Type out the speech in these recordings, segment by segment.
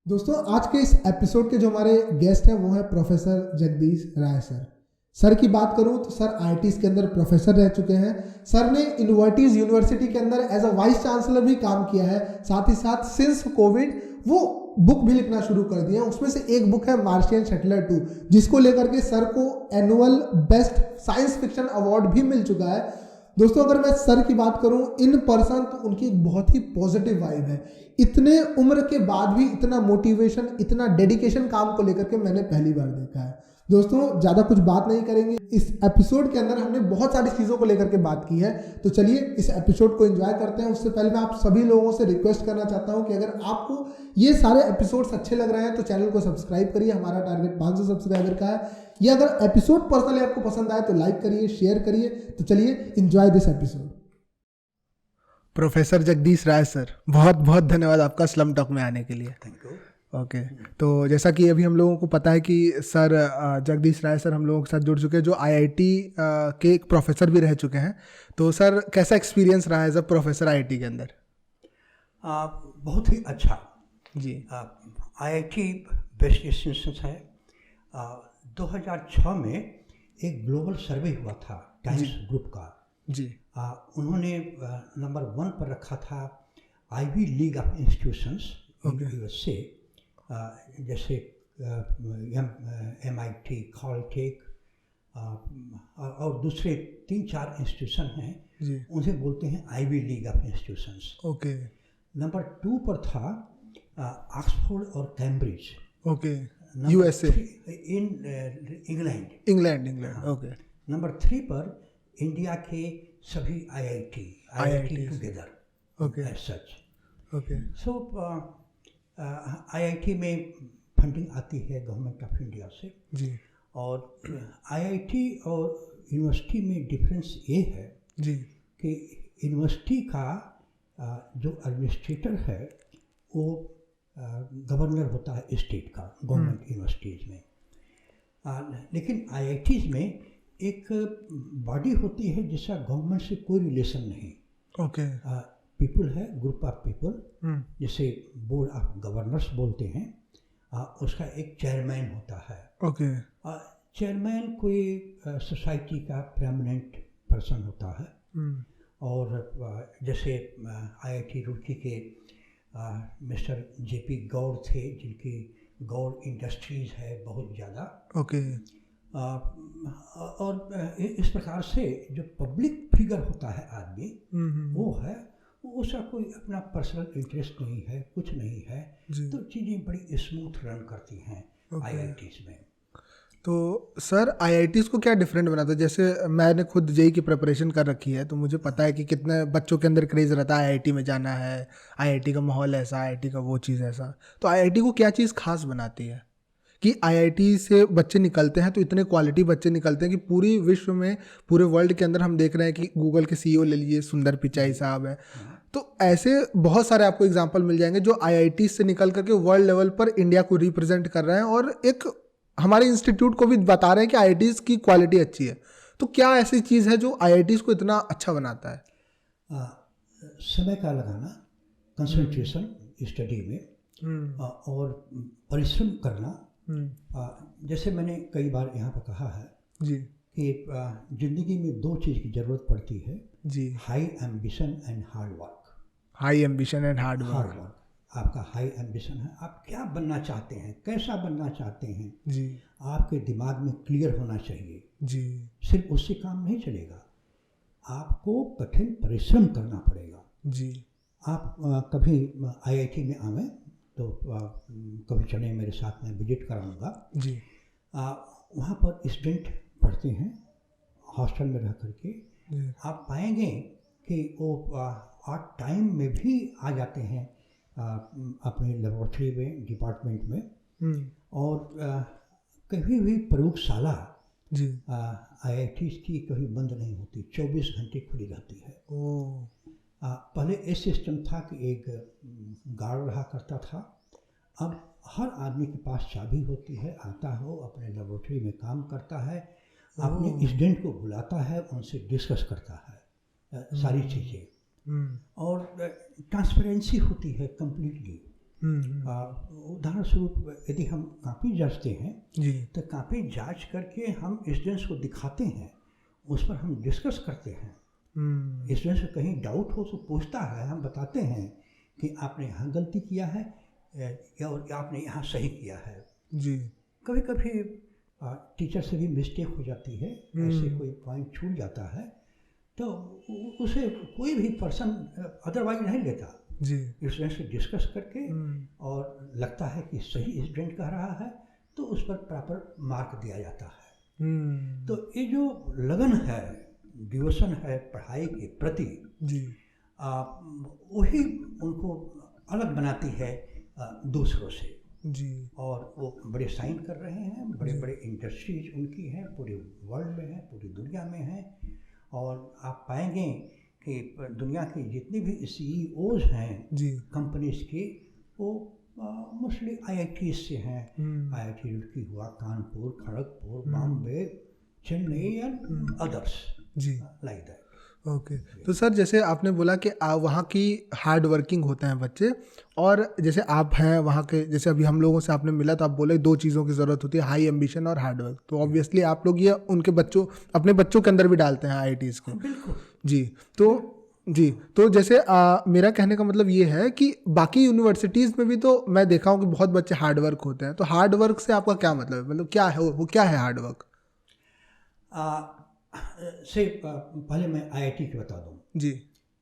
दोस्तों आज के इस एपिसोड के जो हमारे गेस्ट हैं वो है professor Jagdish Rai sir. Sir की बात करूं तो सर आईआईटीज के अंदर प्रोफेसर रह चुके हैं। सर ने इनवर्टीज यूनिवर्सिटी के अंदर एज अ वाइस चांसलर भी काम किया है। साथ ही साथ सिंस कोविड वो बुक भी लिखना शुरू कर दिया। उसमें से एक बुक है मार्शियन शटलर 2, जिसको लेकर के सर को annual best science fiction award भी मिल चुका है। दोस्तों अगर मैं सर की बात करूं इन पर्सन तो उनकी एक बहुत ही पॉजिटिव वाइब है। इतने उम्र के बाद भी इतना मोटिवेशन, इतना डेडिकेशन काम को लेकर के मैंने पहली बार देखा है। दोस्तों ज़्यादा कुछ बात नहीं करेंगे, इस एपिसोड के अंदर हमने बहुत सारी चीज़ों को लेकर के बात की है, तो चलिए इस एपिसोड को एंजॉय करते हैं। उससे पहले मैं आप सभी लोगों से रिक्वेस्ट करना चाहता हूं कि अगर आपको ये सारे एपिसोड्स अच्छे लग रहे हैं तो चैनल को सब्सक्राइब करिए। हमारा टारगेट 500 सब्सक्राइबर का है। या अगर एपिसोड पर्सनली आपको पसंद आए तो लाइक करिए, शेयर करिए। तो चलिए enjoy this episode. Professor Jagdish Rai sir, बहुत बहुत धन्यवाद आपका स्लम टॉक में आने के लिए। Thank you. ओके तो जैसा कि अभी हम लोगों को पता है कि सर जगदीश राय सर हम लोगों के साथ जुड़ चुके हैं, जो आईआईटी के एक प्रोफेसर भी रह चुके हैं। तो सर कैसा एक्सपीरियंस रहा एज अ प्रोफेसर आईआईटी के अंदर? बहुत ही अच्छा जी। आईआईटी बेस्ट इंस्टीट्यूशन है। 2006 में एक ग्लोबल सर्वे हुआ था टाइम्स ग्रुप का। जी। उन्होंने नंबर 1 पर रखा था Ivy League of institutions USA, जैसे MIT, कॉलटेक और दूसरे 3-4 इंस्टीट्यूशन हैं, उन्हें बोलते हैं Ivy League of institutions. Okay. Number 2 पर था ऑक्सफोर्ड और Cambridge. Okay. USA in England. Okay. Number 3 पर इंडिया के सभी IIT together. Okay. As such. Okay. So IIT में फंडिंग आती है गवर्नमेंट ऑफ इंडिया से। जी। और आईआईटी और यूनिवर्सिटी में डिफरेंस ये है जी कि यूनिवर्सिटी का जो एडमिनिस्ट्रेटर है वो गवर्नर होता है स्टेट का, गवर्नमेंट यूनिवर्सिटीज़ में। लेकिन आईआईटीज़ में एक बॉडी होती है जिसका गवर्नमेंट से कोई रिलेशन नहीं। ओके। पीपल है, ग्रुप ऑफ पीपल, जिसे बोर्ड ऑफ गवर्नर्स बोलते हैं। उसका एक चेयरमैन होता है। ओके। चेयरमैन कोई सोसाइटी का प्रेमिनेंट पर्सन होता है। और जैसे आईआईटी रुड़की के मिस्टर JP गौड़ थे, जिनकी गौड़ इंडस्ट्रीज है बहुत ज़्यादा। ओके। और इस प्रकार से जो पब्लिक फिगर होता है आदमी, वो है, उसका कोई अपना पर्सनल इंटरेस्ट नहीं है, कुछ नहीं है। तो चीज़ें बड़ी स्मूथ रन करती हैं आईआईटीज़ में। तो सर आईआईटीज़ को क्या डिफरेंट बनाता है? जैसे मैंने खुद जेईई की प्रिपरेशन कर रखी है, तो मुझे पता है कि कितने बच्चों के अंदर क्रेज़ रहता है आईआईटी में जाना है, आईआईटी का माहौल ऐसा, आईआईटी का वो चीज़ ऐसा। तो आईआईटी को क्या चीज़ खास बनाती है कि आईआईटी से बच्चे निकलते हैं तो इतने क्वालिटी बच्चे निकलते हैं कि पूरी विश्व में, पूरे वर्ल्ड के अंदर हम देख रहे हैं कि गूगल के CEO ले लीजिए, सुंदर पिचाई साहब है। तो ऐसे बहुत सारे आपको एग्जाम्पल मिल जाएंगे जो आईआईटी से निकल करके वर्ल्ड लेवल पर इंडिया को रिप्रेजेंट कर रहे हैं और एक हमारे इंस्टीट्यूट को भी बता रहे हैं कि आईआईटीज़ की क्वालिटी अच्छी है। तो क्या ऐसी चीज़ है जो आईआईटीज़ को इतना अच्छा बनाता है? समय का लगाना, कंसंट्रेशन स्टडी में, और परिश्रम करना। जैसे मैंने कई बार यहाँ पर कहा है जी कि जिंदगी में 2 चीज़ की ज़रूरत पड़ती है जी। High ambition and hard work. High ambition and hard work. आपका हाई एम्बिशन है, आप क्या बनना चाहते हैं, कैसा बनना चाहते हैं जी। आपके दिमाग में क्लियर होना चाहिए जी। सिर्फ उससे काम नहीं चलेगा, आपको कठिन परिश्रम करना पड़ेगा जी। आप कभी आईआईटी में आवें तो कभी चले मेरे साथ, में विजिट कराऊंगा जी। वहाँ पर स्टूडेंट पढ़ते हैं हॉस्टल में रह करके। आप पाएंगे कि वो आर्ट टाइम में भी आ जाते हैं अपने लेबोरेटरी में, डिपार्टमेंट में। और कभी भी प्रयोगशाला जी आईआईटी की कभी बंद नहीं होती, 24 घंटे खुली रहती है। पहले ये सिस्टम था कि एक गार्ड रहा करता था, अब हर आदमी के पास चाबी होती है, आता हो अपने लेबोरेटरी में काम करता है, अपने स्टूडेंट को बुलाता है, उनसे डिस्कस करता है सारी चीज़ें। और ट्रांसपेरेंसी होती है कम्प्लीटली। उदाहरण फलस्वरूप यदि हम कापी जांचते हैं जी तो कापी जांच करके हम स्टूडेंट्स को दिखाते हैं, उस पर हम डिस्कस करते हैं। स्टूडेंट्स को कहीं डाउट हो तो पूछता है, हम बताते हैं कि आपने यहाँ गलती किया है और आपने यहाँ सही किया है। जी कभी कभी टीचर से भी मिस्टेक हो जाती है, ऐसे कोई पॉइंट छूट जाता है तो उसे कोई भी पर्सन अदरवाइज नहीं लेता। जी स्टूडेंट से डिस्कस करके और लगता है कि सही स्टूडेंट कह रहा है तो उस पर प्रॉपर मार्क दिया जाता है। तो ये जो लगन है, डिवोशन है पढ़ाई के प्रति, जी वही उनको अलग बनाती है दूसरों से। जी और वो बड़े साइन कर रहे हैं, बड़े बड़े इंडस्ट्रीज उनकी हैं, पूरे वर्ल्ड में हैं, पूरी दुनिया में हैं। और आप पाएंगे कि दुनिया के जितने भी CEOs हैं जी कंपनीज के, वो मोस्टली IITs से हैं। IIT रुड़की हुआ, कानपुर, खड़गपुर, बॉम्बे, चेन्नई एंड अदर्स जी लाइक दैट। ओके तो सर जैसे आपने बोला कि वहाँ की हार्ड वर्किंग होते हैं बच्चे, और जैसे आप हैं वहाँ के, जैसे अभी हम लोगों से आपने मिला तो आप बोले 2 चीज़ों की ज़रूरत होती है, हाई एम्बिशन और हार्ड वर्क। तो ऑब्वियसली आप लोग ये उनके बच्चों, अपने बच्चों के अंदर भी डालते हैं IITs के। बिल्कुल जी तो जैसे मेरा कहने का मतलब ये है कि बाकी यूनिवर्सिटीज़ में भी तो मैं देखा हूँ कि बहुत बच्चे हार्ड वर्क होते हैं। तो हार्ड वर्क से आपका क्या मतलब है, मतलब क्या है वो, क्या है हार्ड वर्क? से पहले मैं IIT की बता दूँ जी।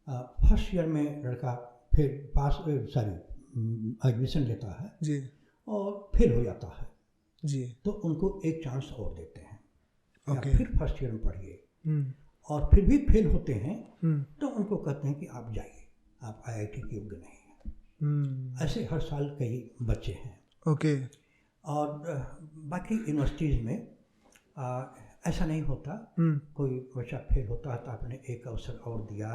फर्स्ट ईयर में लड़का फिर एडमिशन लेता है जी और फेल हो जाता है जी तो उनको एक चांस और देते हैं, ओके। या फिर फर्स्ट ईयर में पढ़िए, और फिर भी फेल होते हैं तो उनको कहते हैं कि आप जाइए, आप IIT के योग्य नहीं हैं। ऐसे हर साल कई बच्चे हैं। ओके। और बाकी यूनिवर्सिटीज़ में ऐसा नहीं होता। कोई बच्चा फेल होता है तो आपने एक अवसर और दिया,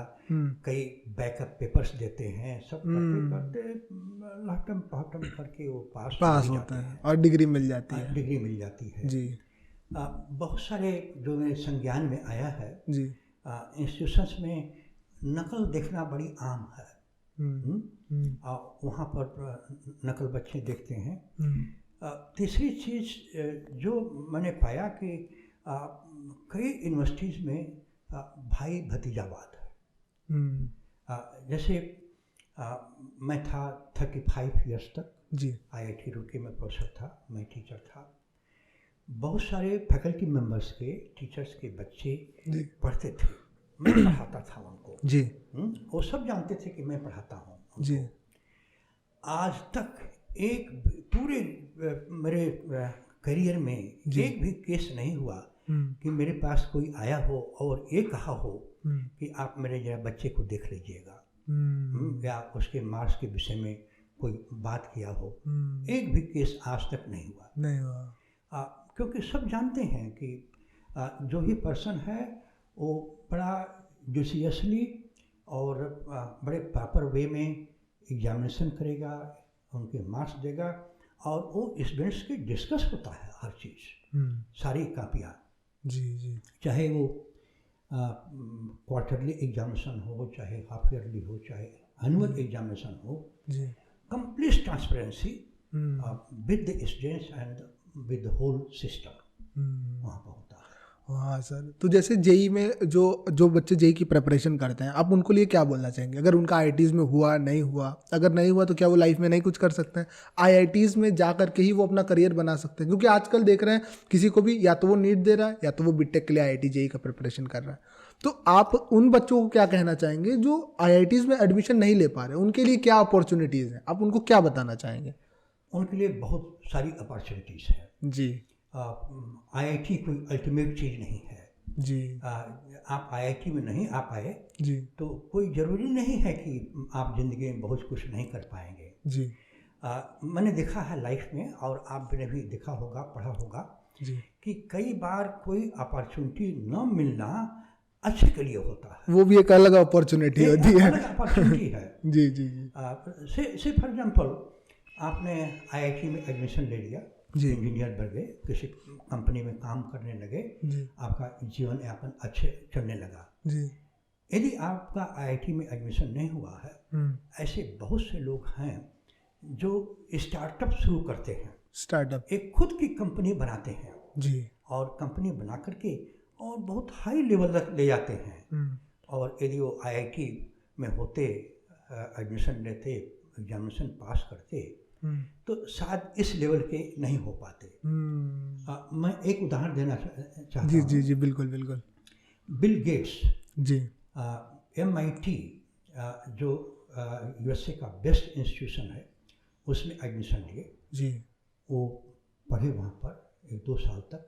कई बैकअप पेपर्स देते हैं, सब करते करते लाटम पाटम करके वो पास होता है और डिग्री मिल जाती है। डिग्री मिल जाती है जी। बहुत सारे जो मेरे संज्ञान में आया है जी, इंस्टीट्यूशंस में नकल देखना बड़ी आम है। वहाँ पर नकल बच्चे देखते हैं। तीसरी चीज़ जो मैंने पाया कि कई यूनिवर्सिटीज़ में भाई भतीजावाद है। जैसे मैं था 35 इयर्स तक जी IIT रुड़की में प्रोफेसर था, मैं टीचर था। बहुत सारे फैकल्टी मेंबर्स के, टीचर्स के बच्चे पढ़ते थे, मैं पढ़ाता था उनको जी। वो सब जानते थे कि मैं पढ़ाता हूँ उनको। जी। आज तक एक पूरे मेरे करियर में एक भी केस नहीं हुआ कि मेरे पास कोई आया हो और ये कहा हो कि आप मेरे जरा बच्चे को देख लीजिएगा, या उसके मार्क्स के विषय में कोई बात किया हो। एक भी केस आज तक नहीं हुआ। क्योंकि सब जानते हैं कि जो भी पर्सन है वो बड़ा जुडिशियसली और बड़े प्रॉपर वे में एग्जामिनेशन करेगा, उनके मार्क्स देगा, और वो स्टूडेंट्स के डिस्कस होता है हर चीज़, सारी कापियाँ। जी जी। चाहे वो क्वार्टरली एग्जामिनेशन हो, चाहे हाफ ईयरली हो, चाहे एनुअल एग्जामिनेशन हो, जी, complete transparency with the students and with the whole system वहाँ पर होता है। हाँ सर, तो जैसे जेई में जो बच्चे जेई की प्रिपरेशन करते हैं, आप उनको लिए क्या बोलना चाहेंगे? अगर उनका IITs में हुआ, नहीं हुआ, अगर नहीं हुआ तो क्या वो लाइफ में नहीं कुछ कर सकते हैं? IITs में जा कर के ही वो अपना करियर बना सकते हैं, क्योंकि आजकल देख रहे हैं किसी को भी या तो वो नीट दे रहा है या तो वो बीटेक के लिए IIT जेई का प्रिपरेशन कर रहा है। तो आप उन बच्चों को क्या कहना चाहेंगे जो IITs में एडमिशन नहीं ले पा रहे, उनके लिए क्या अपॉर्चुनिटीज़ हैं? आप उनको क्या बताना चाहेंगे? उनके लिए बहुत सारी अपॉर्चुनिटीज़ है जी। IIT कोई अल्टीमेट चीज़ नहीं है जी। आप IIT में नहीं आ पाए जी तो कोई ज़रूरी नहीं है कि आप ज़िंदगी में बहुत कुछ नहीं कर पाएंगे जी। मैंने देखा है लाइफ में, और आपने भी देखा होगा, पढ़ा होगा जी, कि कई बार कोई अपॉर्चुनिटी न मिलना अच्छे के लिए होता है। वो भी एक अलग अपॉर्चुनिटी होती है, अलग अपॉर्चुनिटी है जी जी जी। से फॉर एग्जाम्पल आपने IIT में एडमिशन ले लिया, इंजीनियर बन गए, किसी कंपनी में काम करने लगे, आपका जीवन यापन अच्छे चलने लगा जी। यदि आपका IIT में एडमिशन नहीं हुआ है, ऐसे बहुत से लोग हैं जो स्टार्टअप शुरू करते हैं, स्टार्टअप, एक खुद की कंपनी बनाते हैं जी, और कंपनी बना करके और बहुत हाई लेवल तक ले जाते हैं। और यदि वो आईआईटी में होते, एडमिशन लेते, एग्जामिनेशन पास करते, तो शायद इस लेवल के नहीं हो पाते। मैं एक उदाहरण देना चाहता हूँ। जी जी जी, बिल्कुल बिल्कुल। बिल गेट्स जी, MIT जो USA का बेस्ट इंस्टीट्यूशन है, उसमें एडमिशन लिए। जी, वो पढ़े वहाँ पर 1-2 साल तक,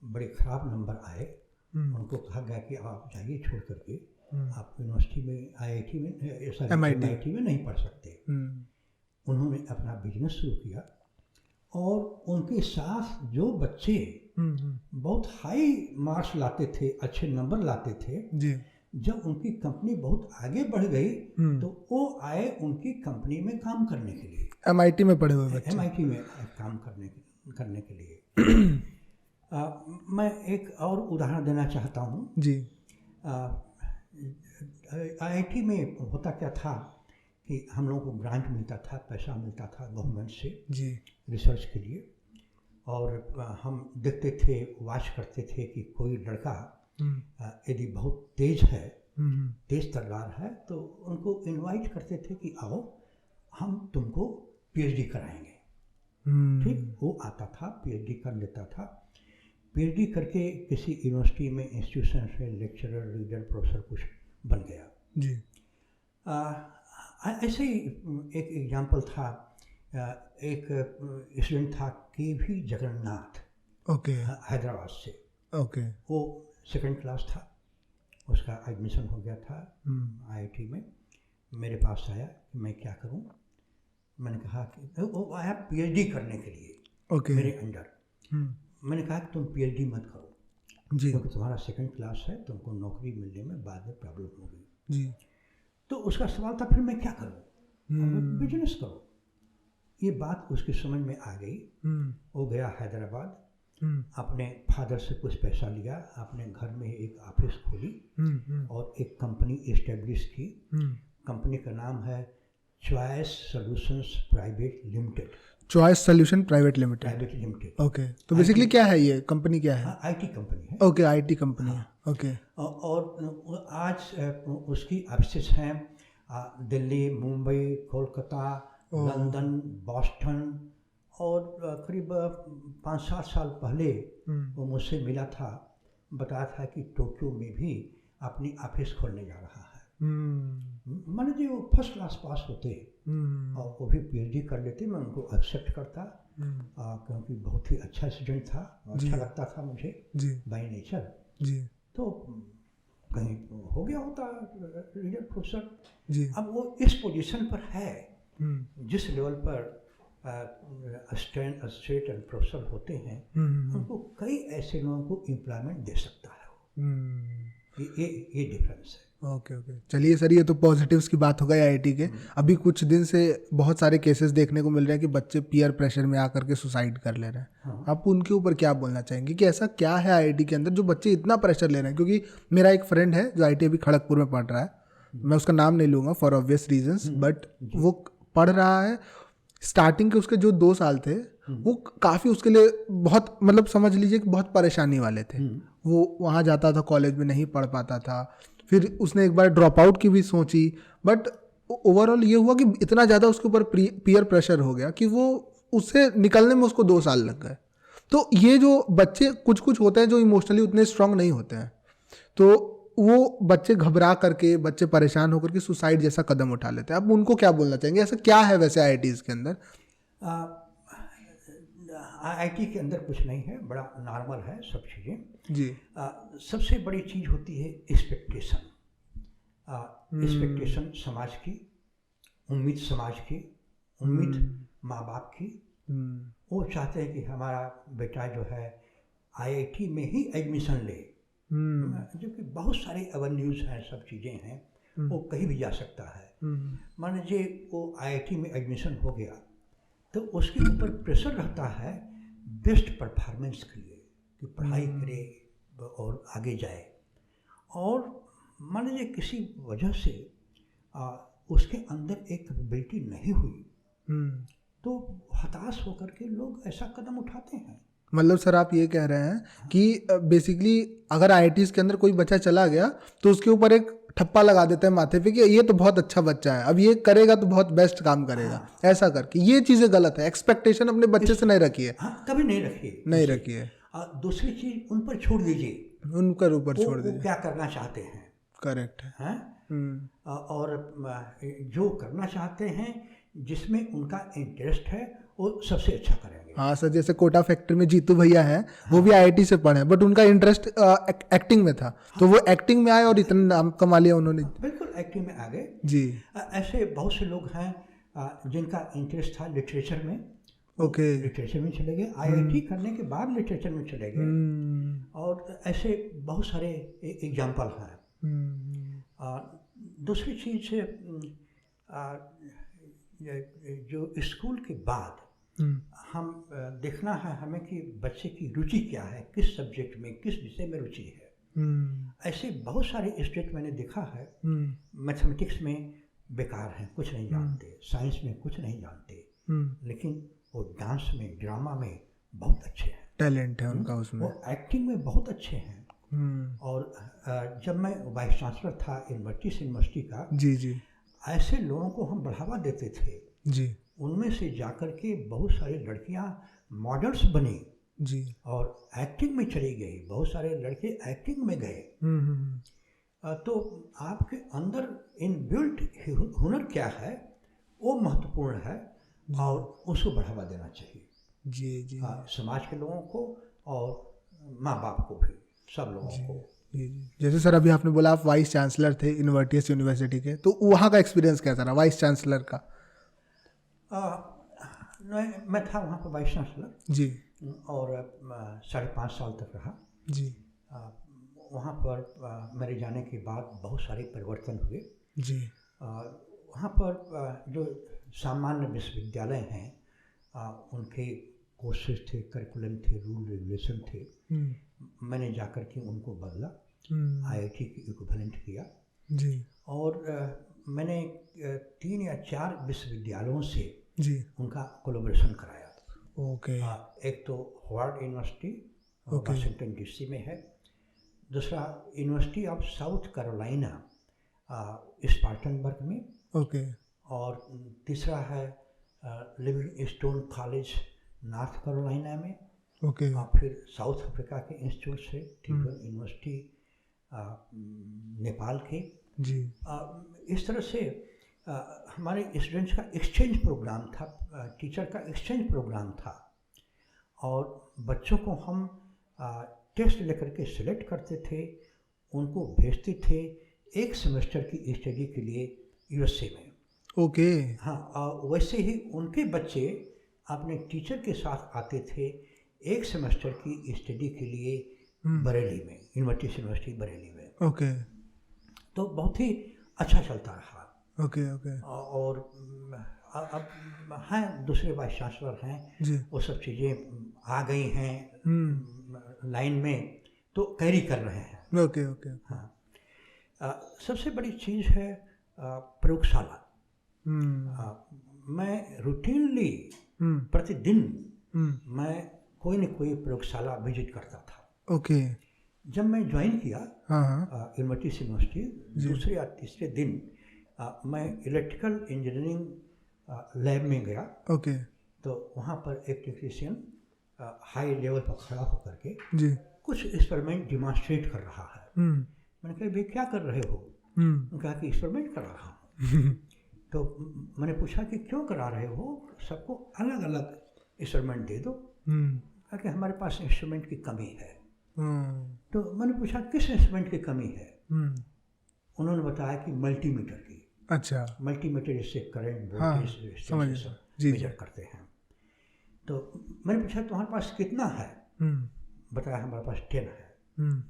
बड़े ख़राब नंबर आए। उनको कहा गया कि आप जाइए छोड़ करके, आप यूनिवर्सिटी में, IIT में, MIT में नहीं पढ़ सकते। उन्होंने अपना बिजनेस शुरू किया और उनके साथ जो बच्चे बहुत हाई मार्क्स लाते थे, अच्छे नंबर लाते थे, जी, जब उनकी कंपनी बहुत आगे बढ़ गई तो वो आए उनकी कंपनी में काम करने के लिए। MIT में पढ़े हुए बच्चे, MIT में काम करने के लिए। मैं एक और उदाहरण देना चाहता हूँ जी, IIT में होता क्या था कि हम लोगों को ग्रांट मिलता था, पैसा मिलता था गवर्नमेंट से जी, रिसर्च के लिए। और हम देखते थे, वॉच करते थे कि कोई लड़का यदि बहुत तेज है, तेज तर्रार है, तो उनको इनवाइट करते थे कि आओ हम तुमको PhD कराएंगे। ठीक, वो आता था, PhD कर लेता था। PhD करके किसी यूनिवर्सिटी में, इंस्टीट्यूशन से लेक्चरर, रीडर, प्रोफेसर कुछ बन गया जी। ऐसे ही एक एग्जाम्पल था, एक स्टूडेंट था KV जगन्नाथ, ओके, हैदराबाद से। ओके, वो 2nd क्लास था, उसका एडमिशन हो गया था IIT में। मेरे पास आया कि मैं क्या करूं। मैंने कहा कि वो आया PhD करने के लिए, ओके, मेरे अंडर। मैंने कहा कि तुम PhD मत करो जी, क्योंकि तुम्हारा 2nd क्लास है, तुमको नौकरी मिलने में बाद में प्रॉब्लम होगी। जी, तो उसका सवाल था फिर मैं क्या करूं, बिजनेस करो। ये बात उसकी समझ में आ गई। वो गया हैदराबाद, अपने फादर से कुछ पैसा लिया, अपने घर में एक ऑफिस खोली और एक कंपनी इस्टेब्लिश की। कंपनी का नाम है choice solutions private limited. Choice solution private limited, okay. तो बेसिकली क्या है ये कंपनी, क्या है? IT कंपनी है। ओके, IT कंपनी है, ओके। और आज उसकी ऑफिसेस हैं दिल्ली, मुंबई, कोलकाता, लंदन, बॉस्टन। और करीब 5-7 साल पहले वो मुझसे मिला था, बताया था कि टोक्यो में भी अपनी ऑफिस खोलने जा रहा है। मान लीजिए वो 1st क्लास पास होते और वो भी PhD कर लेते, मैं उनको एक्सेप्ट करता क्योंकि बहुत ही अच्छा स्टूडेंट था, अच्छा लगता था मुझे बाय नेचर। तो कहीं हो गया होता रीडर प्रोफेसर। अब वो इस पोजीशन पर है, जिस लेवल पर असिस्टेंट एंड प्रोफेसर होते हैं, उनको कई ऐसे लोगों को एम्प्लॉयमेंट दे सकता है। ये डिफरेंस है। ओके, ओके, चलिए सर, ये तो पॉजिटिव्स की बात हो गई IIT के। अभी कुछ दिन से बहुत सारे केसेस देखने को मिल रहे हैं कि बच्चे पीयर प्रेशर में आकर के सुसाइड कर ले रहे हैं। आप उनके ऊपर क्या बोलना चाहेंगे कि ऐसा क्या है IIT के अंदर जो बच्चे इतना प्रेशर ले रहे हैं? क्योंकि मेरा एक फ्रेंड है जो IIT अभी खड़गपुर में पढ़ रहा है, मैं उसका नाम नहीं लूँगा फॉर ऑब्वियस रीजंस, बट वो पढ़ रहा है। स्टार्टिंग के उसके जो 2 साल थे वो काफ़ी उसके लिए बहुत, मतलब समझ लीजिए कि बहुत परेशानी वाले थे। वो वहाँ जाता था, कॉलेज में नहीं पढ़ पाता था, फिर उसने एक बार ड्रॉप आउट की भी सोची, बट ओवरऑल ये हुआ कि इतना ज़्यादा उसके ऊपर पीयर प्रेशर हो गया कि वो उससे निकलने में उसको 2 साल लग गए। तो ये जो बच्चे कुछ कुछ होते हैं जो इमोशनली उतने स्ट्रांग नहीं होते हैं, तो वो बच्चे घबरा करके, बच्चे परेशान होकर के सुसाइड जैसा कदम उठा लेते हैं। आप उनको क्या बोलना चाहेंगे? ऐसा क्या है वैसे IITs के अंदर? IIT के अंदर कुछ नहीं है, बड़ा नॉर्मल है सब चीज़ें जी। सबसे बड़ी चीज़ होती है एक्सपेक्टेशन। एक्सपेक्टेशन समाज की, उम्मीद समाज की, उम्मीद माँ बाप की। वो चाहते हैं कि हमारा बेटा जो है IIT में ही एडमिशन ले, जो कि बहुत सारे एवेन्यूज़ हैं, सब चीज़ें हैं, वो कहीं भी जा सकता है। मान लीजिए वो IIT में एडमिशन हो गया तो उसके ऊपर प्रेशर रहता है बेस्ट परफॉर्मेंस के लिए कि पढ़ाई करे और आगे जाए। और मान लीजिए किसी वजह से उसके अंदर एक कैपेबिलिटी नहीं हुई, तो हताश होकर के लोग ऐसा कदम उठाते हैं। मतलब सर आप ये कह रहे हैं कि बेसिकली अगर आईआईटीज के अंदर कोई बच्चा चला गया तो उसके ऊपर एक ठप्पा लगा देते हैं माथे पे कि ये तो बहुत अच्छा बच्चा है, अब ये करेगा तो बहुत बेस्ट काम करेगा, ऐसा करके ये चीज़ें गलत है। एक्सपेक्टेशन अपने बच्चे से नहीं रखिए। हाँ, कभी नहीं रखिए, नहीं रखिए। दूसरी चीज उन पर छोड़ दीजिए, उनके ऊपर छोड़ दीजिए, क्या करना चाहते हैं। करेक्ट है। और जो करना चाहते हैं, जिसमें उनका इंटरेस्ट है, वो सबसे अच्छा करेंगे। हाँ सर, जैसे कोटा फैक्ट्री में जीतू भैया हैं, वो भी आईआईटी से पढ़े बट उनका इंटरेस्ट एक्टिंग में था, तो वो एक्टिंग में आए और इतना नाम कमा लिया उन्होंने। बिल्कुल एक्टिंग में आ गए जी। ऐसे बहुत से लोग हैं जिनका इंटरेस्ट था लिटरेचर में, ओके, लिटरेचर में चले गए, आईआईटी करने के बाद लिटरेचर में चले गए। और ऐसे बहुत सारे एग्जाम्पल हैं। दूसरी चीज़ जो स्कूल के बाद हम देखना है हमें कि बच्चे की रुचि क्या है, किस सब्जेक्ट में, किस विषय में रुचि है। ऐसे बहुत सारे स्टूडेंट मैंने देखा है, मैथमेटिक्स में बेकार हैं, कुछ नहीं जानते, साइंस में कुछ नहीं जानते, लेकिन वो डांस में, ड्रामा में बहुत अच्छे हैं, टैलेंट है उनका उसमें, वो एक्टिंग में बहुत अच्छे हैं। और जब मैं वाइस चांसलर था यूनिवर्सिटी का, जी जी, ऐसे लोगों को हम बढ़ावा देते थे जी। उनमें से जाकर के बहुत सारी लड़कियां मॉडल्स बनी जी, और एक्टिंग में चली गई, बहुत सारे लड़के एक्टिंग में गए। तो आपके अंदर इनबिल्ट हुनर क्या है वो महत्वपूर्ण है और उसको बढ़ावा देना चाहिए। जी जी, समाज के लोगों को और माँ बाप को भी, सब लोगों को। जैसे सर अभी आपने बोला आप वाइस चांसलर थे यूनिवर्सिटी के, तो वहाँ का एक्सपीरियंस कैसा रहा वाइस चांसलर का? मैं था वहाँ पर वाइस चांसलर जी, और 5.5 साल तक रहा जी। वहाँ पर मेरे जाने के बाद बहुत सारे परिवर्तन हुए जी। वहाँ पर जो सामान्य विश्वविद्यालय हैं उनके कोर्सेज थे, करिकुलम थे, रूल रेगुलेशन थे। मैंने जाकर के उनको बदला, आईआईटी की इक्विवेलेंट किया। जी। और मैंने 3 या 4 विश्वविद्यालयों से जी उनका कोलैबोरेशन कराया। ओके। एक तो हार्वर्ड यूनिवर्सिटी वाशिंगटन डीसी में है, दूसरा university of south Carolina Spartanburg में, ओके, और तीसरा है लिविंगस्टोन कॉलेज नॉर्थ कैरोलिना में, ओके, और फिर साउथ अफ्रीका के इंस्टीट्यूट से टीबन यूनिवर्सिटी नेपाल के। जी। इस तरह से हमारे स्टूडेंट्स का एक्सचेंज प्रोग्राम था, टीचर का एक्सचेंज प्रोग्राम था, और बच्चों को हम टेस्ट लेकर के सिलेक्ट करते थे, उनको भेजते थे एक सेमेस्टर की स्टडी के लिए यूएसए में। ओके। हाँ, वैसे ही उनके बच्चे अपने टीचर के साथ आते थे एक सेमेस्टर की स्टडी के लिए बरेली में, यूनिवर्सिटी बरेली में। ओके। तो बहुत ही अच्छा चलता रहा। Okay okay. और अब हैं दूसरे वाइस चांसलर हैं जी, वो सब चीज़ें आ गई हैं लाइन में, तो कैरी कर रहे हैं। Okay okay. हाँ, सबसे बड़ी चीज़ है प्रयोगशाला। मैं रूटीनली प्रतिदिन मैं कोई न कोई प्रयोगशाला विजिट करता था। ओके। जब मैं ज्वाइन किया यूनिवर्सिटी दूसरे या तीसरे दिन मैं इलेक्ट्रिकल इंजीनियरिंग लैब में गया। ओके। तो वहाँ पर एक टेक्नीशियन हाई लेवल पर खड़ा होकर के जी कुछ एक्सपेरिमेंट डिमॉन्स्ट्रेट कर रहा है। मैंने कहा भाई क्या कर रहे हो? उन्होंने कहा कि एक्सपेरिमेंट कर रहा हूँ। तो मैंने पूछा कि क्यों करा रहे हो, सबको अलग अलग इंस्ट्रूमेंट दे दो। कहा कि हमारे पास इंस्ट्रूमेंट की कमी है। तो मैंने पूछा किस इंस्ट्रूमेंट की कमी है? उन्होंने बताया कि मल्टीमीटर की। अच्छा। मल्टीमीटर जिससे करंट वोल्टेज मेजर करते हैं। तो मैंने पूछा तुम्हारे पास कितना है? बताया हमारे पास 10 है।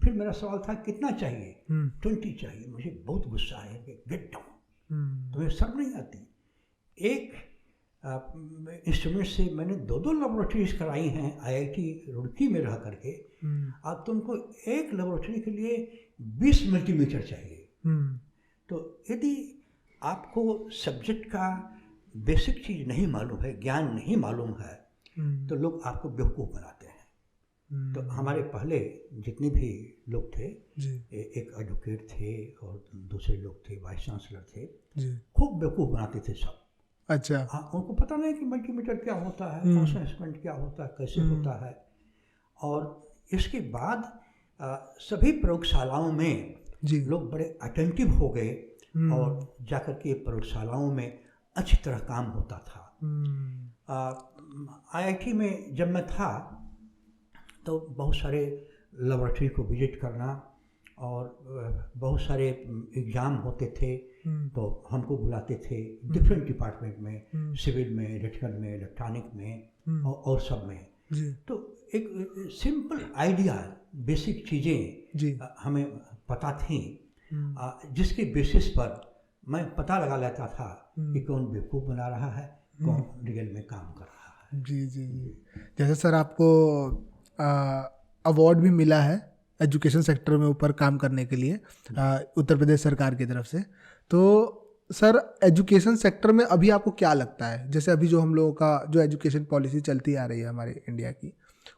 फिर मेरा सवाल था कितना चाहिए? 20 चाहिए। मुझे बहुत गुस्सा आया कि गेट डाउन, तुम्हें शर्म नहीं आती? एक इंस्ट्रूमेंट से मैंने 2 लेबोरेटरीज कराई हैं आईआईटी रुड़की में रह करके, अब तुमको एक लेबोरेटरी के लिए 20 मल्टीमीटर चाहिए। तो यदि आपको सब्जेक्ट का बेसिक चीज़ नहीं मालूम है, ज्ञान नहीं मालूम है, तो लोग आपको बेवकूफ़ बनाते हैं। तो हमारे पहले जितने भी लोग थे, एक एडवोकेट थे और दूसरे लोग थे, वाइस चांसलर थे, खूब बेवकूफ़ बनाते थे सब। अच्छा। हाँ, उनको पता नहीं कि मल्टीमीटर क्या होता है, फंक्शन इंस्ट्रूमेंट क्या होता है, कैसे होता है। और इसके बाद सभी प्रयोगशालाओं में लोग बड़े अटेंटिव हो गए और जाकर के प्रयोगशालाओं में अच्छी तरह काम होता था। IIT में जब मैं था तो बहुत सारे लेबोरेटरी को विजिट करना और बहुत सारे एग्ज़ाम होते थे, तो हमको बुलाते थे डिफरेंट डिपार्टमेंट में, सिविल में, इलेक्ट्रिकल में, इलेक्ट्रॉनिक में और सब में। तो एक सिंपल आइडिया, बेसिक चीज़ें हमें पता थी, जिसके बेसिस पर मैं पता लगा लेता था कि कौन बेवकूफ़ बना रहा है, कौन रियल में काम कर रहा है। जी। जैसे सर आपको अवार्ड भी मिला है एजुकेशन सेक्टर में ऊपर काम करने के लिए उत्तर प्रदेश सरकार की तरफ से, तो सर एजुकेशन सेक्टर में अभी आपको क्या लगता है, जैसे अभी जो हम लोगों का जो एजुकेशन पॉलिसी चलती आ रही है हमारे इंडिया की,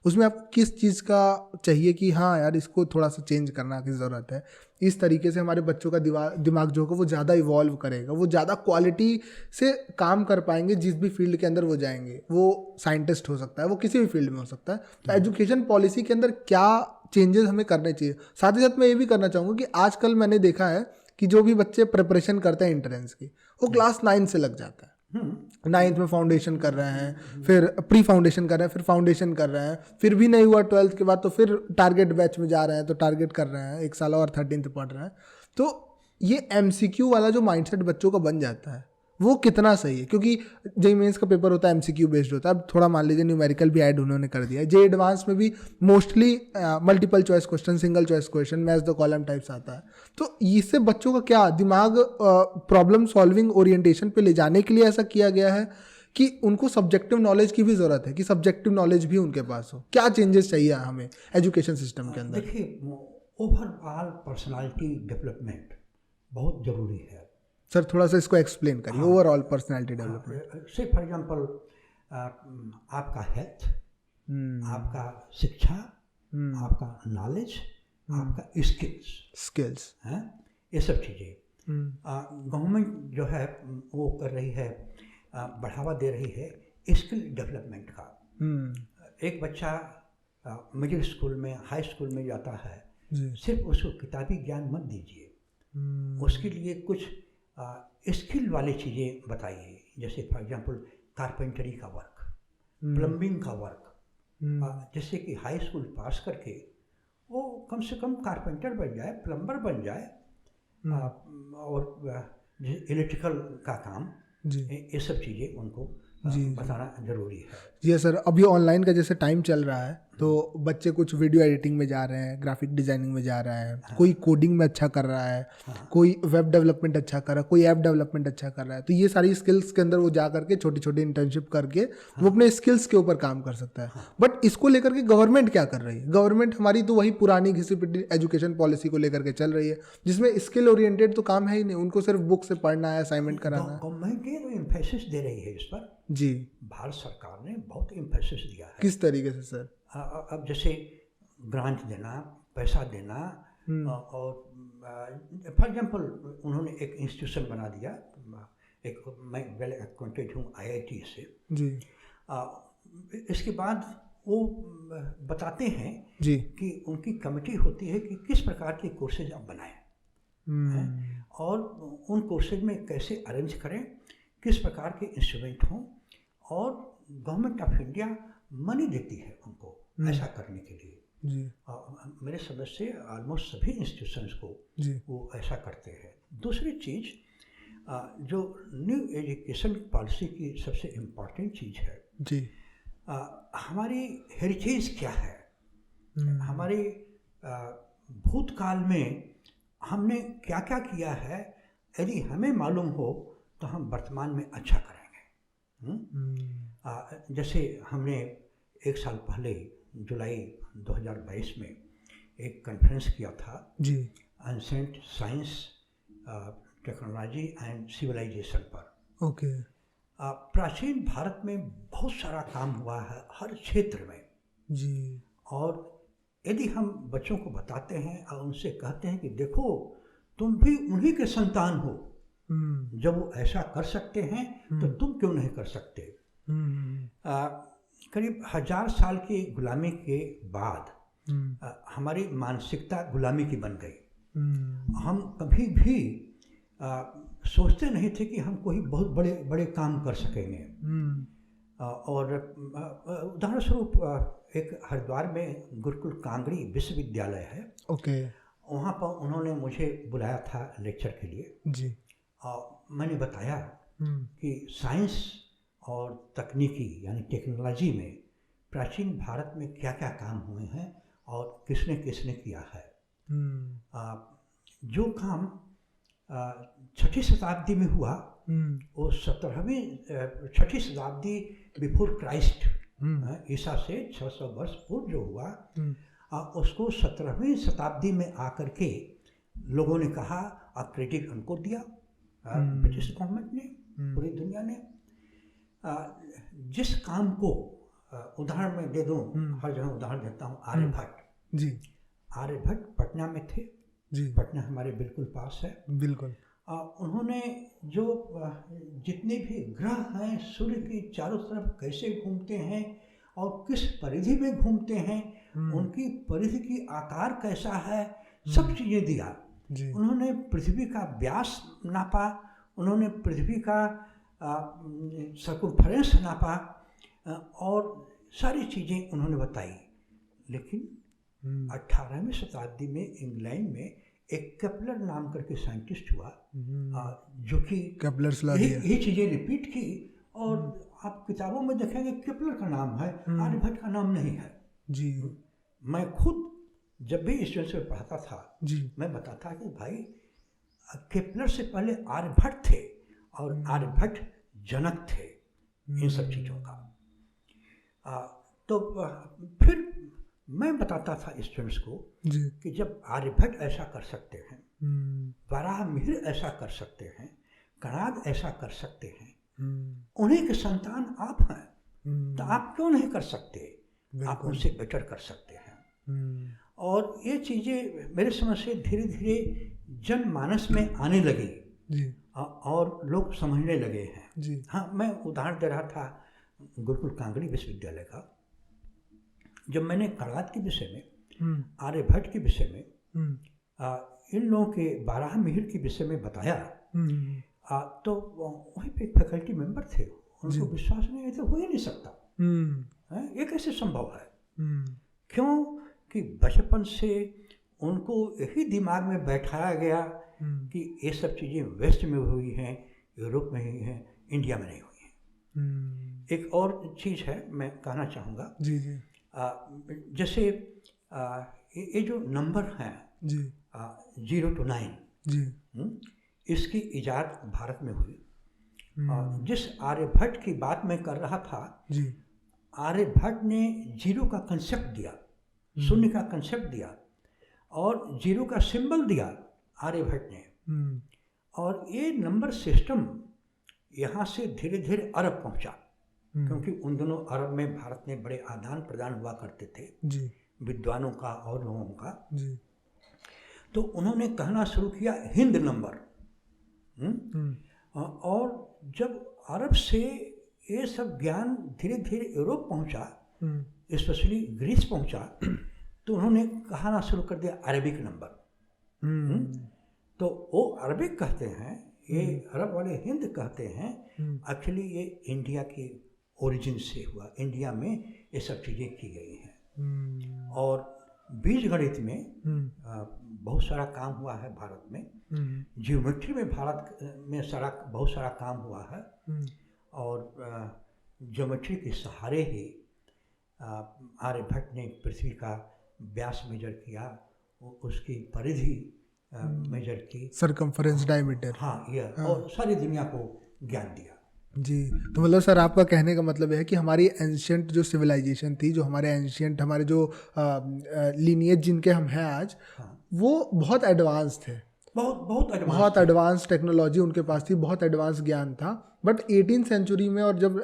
उसमें आपको किस चीज़ का चाहिए कि हाँ यार इसको थोड़ा सा चेंज करना की ज़रूरत है, इस तरीके से हमारे बच्चों का दिमाग जो होगा वो ज़्यादा इवॉल्व करेगा, वो ज़्यादा क्वालिटी से काम कर पाएंगे, जिस भी फील्ड के अंदर वो जाएंगे, वो साइंटिस्ट हो सकता है, वो किसी भी फील्ड में हो सकता है। तो एजुकेशन पॉलिसी के अंदर क्या चेंजेस हमें करने चाहिए। साथ ही साथ मैं ये भी करना चाहूँगा कि आजकल मैंने देखा है कि जो भी बच्चे प्रिपरेशन करते हैं एंट्रेंस की, वो क्लास 9 से लग जाता है। 9th में फाउंडेशन कर रहे हैं, फिर प्री फाउंडेशन कर रहे हैं, फिर फाउंडेशन कर रहे हैं, फिर भी नहीं हुआ 12th के बाद तो फिर टारगेट बैच में जा रहे हैं, तो टारगेट कर रहे हैं, 1 साल और 13th पढ़ रहे हैं। तो ये MCQ वाला जो माइंडसेट बच्चों का बन जाता है वो कितना सही है, क्योंकि जेईई मेंस का पेपर होता है MCQ बेस्ड होता है, अब थोड़ा मान लीजिए न्यूमेरिकल भी ऐड उन्होंने कर दिया है, जेईई एडवांस में भी mostly multiple choice question, single choice question, match the column types आता है। तो इससे बच्चों का क्या दिमाग प्रॉब्लम सॉल्विंग ओरिएंटेशन पे ले जाने के लिए ऐसा किया गया है कि उनको सब्जेक्टिव नॉलेज की भी ज़रूरत है कि सब्जेक्टिव नॉलेज भी उनके पास हो। क्या चेंजेस चाहिए हमें एजुकेशन सिस्टम के अंदर? देखिए, ओवरऑल पर्सनालिटी डेवलपमेंट बहुत ज़रूरी है। सर थोड़ा सा इसको एक्सप्लेन करिए, ओवरऑल पर्सनालिटी डेवलपमेंट। से फॉर एग्जांपल आपका हेल्थ, आपका शिक्षा, आपका नॉलेज, आपका स्किल्स हैं, ये सब चीज़ें गवर्नमेंट जो है वो कर रही है, बढ़ावा दे रही है स्किल डेवलपमेंट का। एक बच्चा मिडिल स्कूल में, हाई स्कूल में जाता है, सिर्फ उसको किताबी ज्ञान मत दीजिए, उसके लिए कुछ स्किल वाली चीज़ें बताइए, जैसे फॉर एग्जांपल कारपेंटरी का वर्क, प्लम्बिंग का वर्क, जैसे कि हाई स्कूल पास करके वो कम से कम कारपेंटर बन जाए, प्लम्बर बन जाए, और इलेक्ट्रिकल का काम, ये सब चीज़ें उनको बताना जरूरी है। जी सर, अभी ऑनलाइन का जैसे टाइम चल रहा है तो बच्चे कुछ वीडियो एडिटिंग में जा रहे हैं, ग्राफिक डिजाइनिंग में जा रहे हैं, कोई कोडिंग में अच्छा कर रहा है, कोई वेब डेवलपमेंट अच्छा कर रहा है, कोई ऐप डेवलपमेंट अच्छा कर रहा है। तो ये सारी स्किल्स के अंदर वो जा करके छोटी छोटी इंटर्नशिप करके वो अपने स्किल्स के ऊपर काम कर सकता है। बट इसको लेकर के गवर्नमेंट क्या कर रही है? गवर्नमेंट हमारी तो वही पुरानी घिसी पिटी एजुकेशन पॉलिसी को लेकर के चल रही है, जिसमें स्किल ओरिएंटेड तो काम है ही नहीं, उनको सिर्फ बुक से पढ़ना है, असाइनमेंट कराना है। गवर्नमेंट ये तो एम्फेसिस दे रही है इस पर। जी, भारत सरकार ने बहुत एम्फेसिस दिया है। किस तरीके से सर? अब जैसे ग्रांट देना, पैसा देना, और फॉर एग्जांपल उन्होंने एक इंस्टीट्यूशन बना दिया, एक मैं वेल एक्वांटेड हूँ IIT से जी। इसके बाद वो बताते हैं जी कि उनकी कमेटी होती है कि किस प्रकार के कोर्सेज आप बनाएं, और उन कोर्सेज में कैसे अरेंज करें, किस प्रकार के इंस्ट्रूमेंट हों, और गवर्नमेंट ऑफ इंडिया मनी देती है उनको ऐसा करने के लिए जी। मेरे सदस्य ऑलमोस्ट सभी इंस्टीट्यूशंस को जी वो ऐसा करते हैं। दूसरी चीज़ जो न्यू एजुकेशन पॉलिसी की सबसे इम्पॉर्टेंट चीज़ है जी, हमारी हेरिटेज क्या है, हमारे भूतकाल में हमने क्या क्या किया है, यदि हमें मालूम हो तो हम वर्तमान में अच्छा करेंगे। जैसे हमने 1 साल पहले जुलाई 2022 में एक कॉन्फ्रेंस किया था जी, ancient science, technology and civilization पर। ओके। प्राचीन भारत में बहुत सारा काम हुआ है हर क्षेत्र में जी। और यदि हम बच्चों को बताते हैं और उनसे कहते हैं कि देखो तुम भी उन्हीं के संतान हो, जब वो ऐसा कर सकते हैं तो तुम क्यों नहीं कर सकते। करीब 1000 साल की गुलामी के बाद हमारी मानसिकता गुलामी की बन गई। हम कभी भी सोचते नहीं थे कि हम कोई बहुत बड़े बड़े काम कर सकेंगे। और उदाहरण स्वरूप एक हरिद्वार में गुरुकुल कांगड़ी विश्वविद्यालय है। ओके। वहाँ पर उन्होंने मुझे बुलाया था लेक्चर के लिए जी। और मैंने बताया कि साइंस और तकनीकी यानी टेक्नोलॉजी में प्राचीन भारत में क्या क्या काम हुए हैं और किसने किसने किया है। जो काम 6ठी शताब्दी में हुआ वो 6ठी शताब्दी बिफोर क्राइस्ट, ईसा से 600 वर्ष पूर्व जो हुआ उसको 17वीं शताब्दी में आकर के लोगों ने कहा और क्रेडिट उनको दिया, ब्रिटिश गवर्नमेंट ने, पूरी दुनिया ने। जिस काम को उदाहरण में दे दूं, हर जगह उदाहरण देता हूँ, आर्यभट्ट जी। आर्यभट्ट पटना में थे जी। पटना हमारे बिल्कुल पास है। बिल्कुल। उन्होंने जो जितने भी ग्रह हैं सूर्य के चारों तरफ कैसे घूमते हैं और किस परिधि में घूमते हैं, उनकी परिधि की आकार कैसा है, सब चीज़ें दिया जी। उन्होंने पृथ्वी का व्यास नापा, उन्होंने पृथ्वी का सर्कमफरेंस नापा और सारी चीज़ें उन्होंने बताई। लेकिन 18वीं शताब्दी में इंग्लैंड में एक केपलर नाम करके साइंटिस्ट हुआ जो कि ये चीज़ें रिपीट की और आप किताबों में देखेंगे केपलर का नाम है, आर्यभट्ट का नाम नहीं है जी। मैं खुद जब भी स्टूडेंट्स में पढ़ाता था जी, मैं बताता कि भाई केपलर से पहले आर्यभट्ट थे और आर्यभट्ट जनक थे इन सब चीज़ों का। तो फिर मैं बताता था स्टूडेंट्स को जी, कि जब आर्यभट्ट ऐसा कर सकते हैं, वराहमिहिर ऐसा कर सकते हैं, कणाद ऐसा कर सकते हैं, उन्हीं के संतान आप हैं, तो आप क्यों नहीं कर सकते, आप उनसे बेटर कर सकते हैं। और ये चीज़ें मेरे समझ से धीरे धीरे जनमानस में आने लगी जी, और लोग समझने लगे हैं जी। हाँ, मैं उदाहरण दे रहा था गुरुकुल कांगड़ी विश्वविद्यालय का। जब मैंने कणाद के विषय में, आर्यभट्ट के विषय में, इन लोगों के बारहमिहिर के विषय में बताया, तो वहीं पे एक फैकल्टी मेंबर थे, उनको विश्वास नहीं, ऐसे हो ही नहीं सकता, ये कैसे संभव है। क्यों कि बचपन से उनको यही दिमाग में बैठाया गया कि ये सब चीज़ें वेस्ट में हुई हैं, यूरोप में हुई हैं, इंडिया में नहीं हुई हैं। एक और चीज़ है मैं कहना चाहूँगा जी जी। जैसे ये जो नंबर हैं जी, 0 to 9 जी, इसकी इजाद भारत में हुई। जिस आर्यभट्ट की बात मैं कर रहा था जी, आर्यभट्ट ने 0 का कंसेप्ट दिया, शून्य का कंसेप्ट दिया और 0 का सिंबल दिया आर्यभट्ट ने। और ये नंबर सिस्टम यहाँ से धीरे धीरे अरब पहुँचा, क्योंकि उन दोनों अरब में भारत में बड़े आदान प्रदान हुआ करते थे जी, विद्वानों का और लोगों का जी। तो उन्होंने कहना शुरू किया हिंद नंबर। और जब अरब से ये सब ज्ञान धीरे धीरे यूरोप पहुंचा, स्पेशली ग्रीस पहुंचा, तो उन्होंने कहना शुरू कर दिया अरबिक नंबर। तो वो अरबिक कहते हैं, ये अरब वाले हिंद कहते हैं, एक्चुअली ये इंडिया की ओरिजिन से हुआ, इंडिया में ये सब चीज़ें की गई हैं। और बीज गणित में बहुत सारा काम हुआ है भारत में, ज्योमेट्री में भारत में बहुत सारा काम हुआ है। और ज्योमेट्री के सहारे ही आर्यभट्ट ने पृथ्वी का व्यास मेजर किया, उसकी परिधि मेजर की, सरकमफरेंस, डायमीटर, हाँ ये, और सारी दुनिया को ज्ञान दिया जी। तो मतलब सर आपका कहने का मतलब है कि हमारी एंशियंट जो सिविलाइजेशन थी, जो हमारे एंशियंट, हमारे जो लीनिएज जिनके हम हैं आज, हाँ, वो बहुत एडवांस थे, बहुत एडवांस टेक्नोलॉजी उनके पास थी, बहुत एडवांस ज्ञान था, बट 18th सेंचुरी में और जब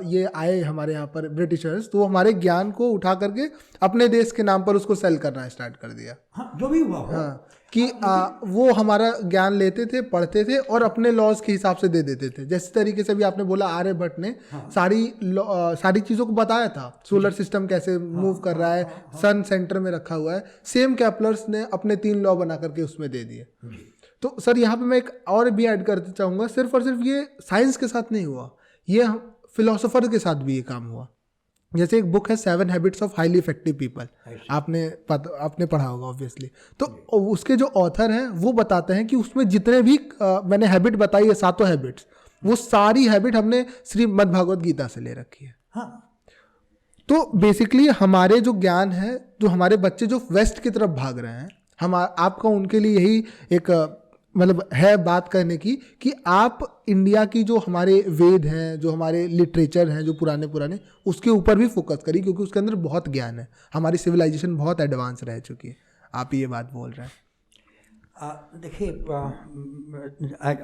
ये आए हमारे यहाँ पर ब्रिटिशर्स, तो वो हमारे ज्ञान को उठा करके अपने देश के नाम पर उसको सेल करना स्टार्ट कर दिया। हाँ, जो भी हुआ हो। हाँ, कि वो हमारा ज्ञान लेते थे, पढ़ते थे और अपने लॉज के हिसाब से दे देते थे। जैसे तरीके से भी आपने बोला आर्यभट्ट ने सारी चीज़ों को बताया था, सोलर सिस्टम कैसे मूव कर रहा है, सन सेंटर में रखा हुआ है। सेम केपलर्स ने अपने 3 लॉ बना करके उसमें दे दिए। तो सर यहाँ पे मैं एक और भी ऐड करना चाहूँगा, सिर्फ और सिर्फ ये साइंस के साथ नहीं हुआ, ये फिलोसोफर के साथ भी ये काम हुआ। जैसे एक बुक है 7 habits of highly effective people, आपने पढ़ा होगा ऑब्वियसली। तो उसके जो ऑथर हैं वो बताते हैं कि उसमें जितने भी मैंने हैबिट बताई है, 7 हैबिट्स, वो सारी हैबिट हमने श्रीमद् भागवत गीता से ले रखी है। हाँ। तो बेसिकली हमारे जो ज्ञान है, जो हमारे बच्चे जो वेस्ट की तरफ भाग रहे हैं, आपका उनके लिए यही एक मतलब है बात कहने की कि आप इंडिया की जो हमारे वेद हैं, जो हमारे लिटरेचर हैं, जो पुराने उसके ऊपर भी फोकस करिए, क्योंकि उसके अंदर बहुत ज्ञान है। हमारी सिविलाइजेशन बहुत एडवांस रह चुकी है। आप ये बात बोल रहे हैं। देखिए,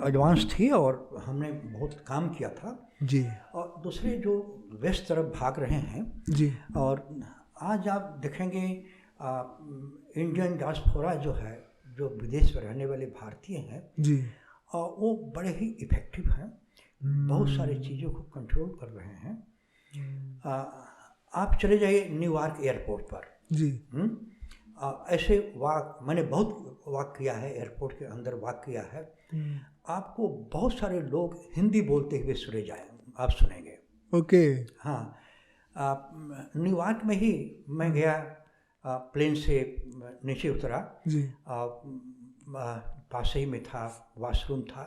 एडवांस थी और हमने बहुत काम किया था जी। और दूसरे जो वेस्ट तरफ भाग रहे हैं जी, और आज आप देखेंगे इंडियन डायस्पोरा जो है, जो विदेश में रहने वाले भारतीय हैं जी, और वो बड़े ही इफ़ेक्टिव हैं, बहुत सारी चीज़ों को कंट्रोल कर रहे हैं। आप चले जाइए न्यूयॉर्क एयरपोर्ट पर जी। ऐसे मैंने बहुत वॉक किया है, एयरपोर्ट के अंदर वॉक किया है। आपको बहुत सारे लोग हिंदी बोलते हुए आप सुनेंगे। ओके। हाँ, न्यूयॉर्क में ही मैं गया, प्लेन से नीचे उतरा जी। पास ही में था, वॉशरूम था।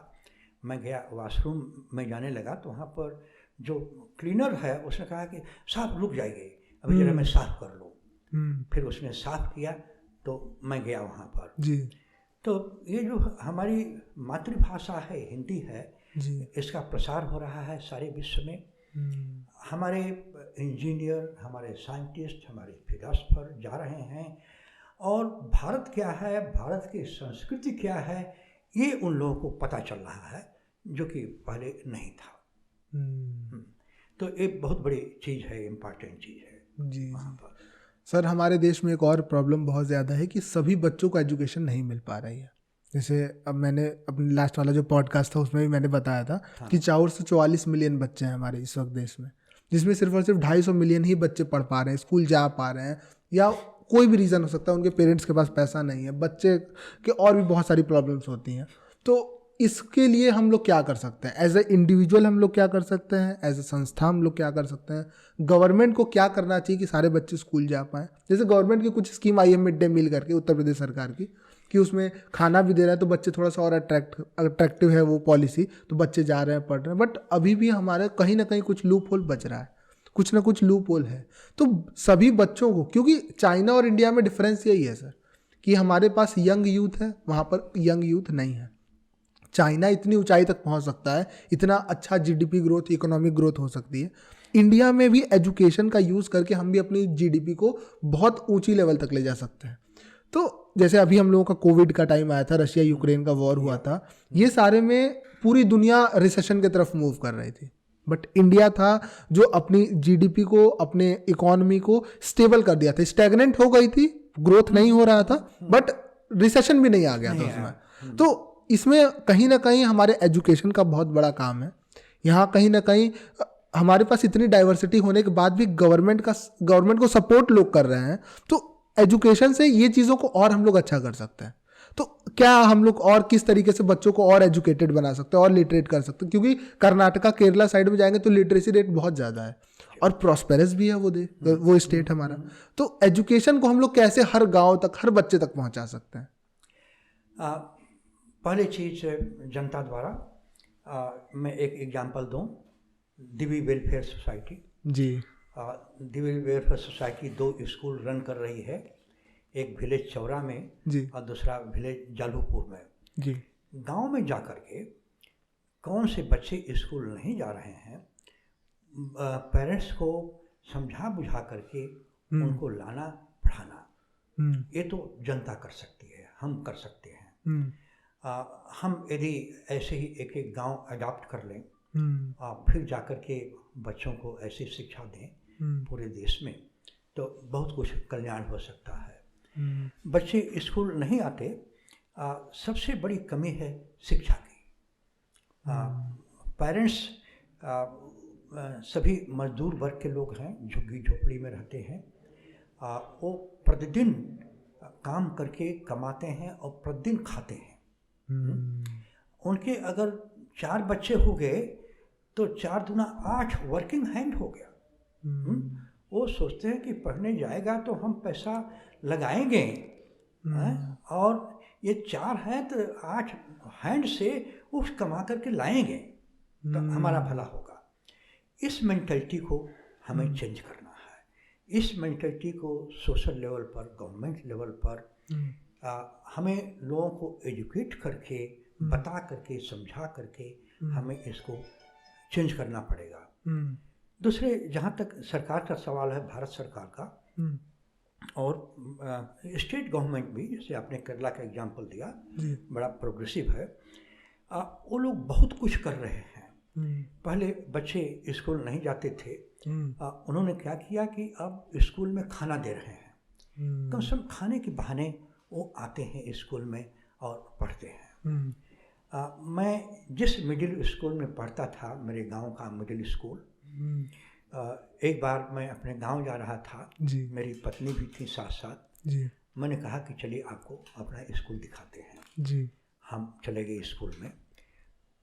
मैं गया, वॉशरूम में जाने लगा तो वहाँ पर जो क्लीनर है उसने कहा कि साहब रुक जाइए, अभी जरा मैं साफ़ कर लूँ। फिर उसने साफ़ किया तो मैं गया वहाँ पर जी। तो ये जो हमारी मातृभाषा है, हिंदी है जी, इसका प्रसार हो रहा है सारे विश्व में। हमारे इंजीनियर, हमारे साइंटिस्ट, हमारे फिलोसफर जा रहे हैं और भारत क्या है, भारत की संस्कृति क्या है, ये उन लोगों को पता चल रहा है, जो कि पहले नहीं था। तो एक बहुत बड़ी चीज़ है, इम्पॉर्टेंट चीज़ है जी। वहाँ पर। सर हमारे देश में एक और प्रॉब्लम बहुत ज़्यादा है कि सभी बच्चों को एजुकेशन नहीं मिल पा रही है। जैसे अब मैंने अपने लास्ट वाला जो पॉडकास्ट था उसमें भी मैंने बताया था कि 444 मिलियन बच्चे हैं हमारे इस वक्त देश में, जिसमें सिर्फ और सिर्फ 250 मिलियन ही बच्चे पढ़ पा रहे हैं, स्कूल जा पा रहे हैं, या कोई भी रीज़न हो सकता है, उनके पेरेंट्स के पास पैसा नहीं है, बच्चे के और भी बहुत सारी प्रॉब्लम्स होती हैं। तो इसके लिए हम लोग क्या कर सकते हैं? एज ए इंडिविजुअल हम लोग क्या कर सकते हैं? एज ए संस्था हम लोग क्या कर सकते हैं? गवर्नमेंट को क्या करना चाहिए कि सारे बच्चे स्कूल जा पाएँ? जैसे गवर्नमेंट की कुछ स्कीम आई है मिड डे मील करके, उत्तर प्रदेश सरकार की, कि उसमें खाना भी दे रहा है तो बच्चे थोड़ा सा और अट्रैक्टिव है वो पॉलिसी, तो बच्चे जा रहे हैं, पढ़ रहे हैं। बट अभी भी हमारे कहीं ना कहीं कुछ लूप होल बच रहा है, कुछ ना कुछ लूप होल है। तो सभी बच्चों को, क्योंकि चाइना और इंडिया में डिफरेंस यही है सर कि हमारे पास यंग यूथ है, वहाँ पर यंग यूथ नहीं है। चाइना इतनी ऊंचाई तक पहुँच सकता है, इतना अच्छा जीडीपी ग्रोथ, इकोनॉमिक ग्रोथ हो सकती है। इंडिया में भी एजुकेशन का यूज़ करके हम भी अपनी जीडीपी को बहुत ऊंची लेवल तक ले जा सकते हैं। तो जैसे अभी हम लोगों का कोविड का टाइम आया था, रशिया यूक्रेन का वॉर हुआ था, ये सारे में पूरी दुनिया रिसेशन की तरफ मूव कर रही थी, बट इंडिया था जो अपनी जीडीपी को, अपने इकोनॉमी को स्टेबल कर दिया था। स्टैग्नेंट हो गई थी, ग्रोथ नहीं हो रहा था, बट रिसेशन भी नहीं आ गया था उसमें। तो इसमें कहीं ना कहीं हमारे एजुकेशन का बहुत बड़ा काम है। यहाँ कहीं ना कहीं हमारे पास इतनी डाइवर्सिटी होने के बाद भी गवर्नमेंट को सपोर्ट लोग कर रहे हैं, तो एजुकेशन से ये चीज़ों को और हम लोग अच्छा कर सकते हैं। तो क्या हम लोग और किस तरीके से बच्चों को और एजुकेटेड बना सकते हैं और लिटरेट कर सकते हैं? क्योंकि कर्नाटका, केरला साइड में जाएंगे तो लिटरेसी रेट बहुत ज़्यादा है और प्रॉस्पेरस भी है वो स्टेट हमारा। तो एजुकेशन को हम लोग कैसे हर गांव तक, हर बच्चे तक पहुंचा सकते हैं? पहली चीज़ जनता द्वारा मैं एक एग्जांपल दूं, दिव्य वेलफेयर सोसाइटी जी। Divya welfare society 2 school run कर रही है, एक विलेज चौरा में जी और दूसरा विलेज जालूपुर में जी। गांव में जा कर के कौन से बच्चे स्कूल नहीं जा रहे हैं, पेरेंट्स को समझा बुझा करके उनको लाना पढ़ाना, ये तो जनता कर सकती है, हम कर सकते हैं। हम यदि ऐसे ही एक एक गांव अडॉप्ट कर लें फिर जाकर के बच्चों को ऐसी शिक्षा दें पूरे देश में, तो बहुत कुछ कल्याण हो सकता है। बच्चे स्कूल नहीं आते, सबसे बड़ी कमी है शिक्षा की। पेरेंट्स सभी मजदूर वर्ग के लोग हैं, झुग्गी झोपड़ी में रहते हैं। वो प्रतिदिन काम करके कमाते हैं और प्रतिदिन खाते हैं। उनके अगर 4 बच्चे हो गए तो 4 दूना 8 वर्किंग हैंड हो गया। वो सोचते हैं कि पढ़ने जाएगा तो हम पैसा लगाएंगे, और ये 4 हैं तो 8 हैंड से उस कमा करके लाएंगे तो हमारा भला होगा। इस मेंटलिटी को हमें चेंज करना है। इस मेंटलिटी को सोशल लेवल पर, गवर्नमेंट लेवल पर हमें लोगों को एजुकेट करके, बता करके, समझा करके हमें इसको चेंज करना पड़ेगा। दूसरे, जहाँ तक सरकार का सवाल है, भारत सरकार का और स्टेट गवर्नमेंट भी, जैसे आपने केरला का एग्जांपल दिया, बड़ा प्रोग्रेसिव है। वो लोग बहुत कुछ कर रहे हैं। पहले बच्चे स्कूल नहीं जाते थे, उन्होंने क्या किया कि अब स्कूल में खाना दे रहे हैं। कम से कम खाने के बहाने वो आते हैं स्कूल में और पढ़ते हैं। मैं जिस मिडिल स्कूल में पढ़ता था, मेरे गांव का मिडिल स्कूल, एक बार मैं अपने गांव जा रहा था, मेरी पत्नी भी थी साथ साथ। मैंने कहा कि चलिए आपको अपना स्कूल दिखाते हैं। हम चले गए स्कूल में।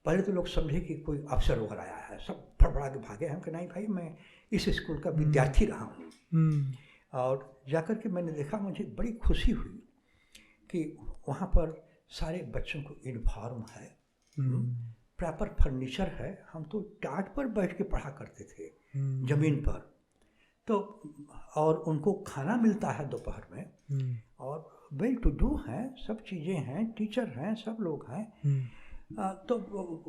पहले तो लोग समझे कि कोई अफसर वगैरह आया है, सब फड़फड़ा के भागे। हम कहा नहीं भाई, मैं इस स्कूल का विद्यार्थी रहा हूँ। और जाकर के मैंने देखा, मुझे बड़ी खुशी हुई कि वहाँ पर सारे बच्चों को यूनिफॉर्म है, प्रॉपर फर्नीचर है। हम तो टाट पर बैठ के पढ़ा करते थे, ज़मीन पर। तो और उनको खाना मिलता है दोपहर में, और वेल टू डू हैं, सब चीज़ें हैं, टीचर हैं, सब लोग हैं। तो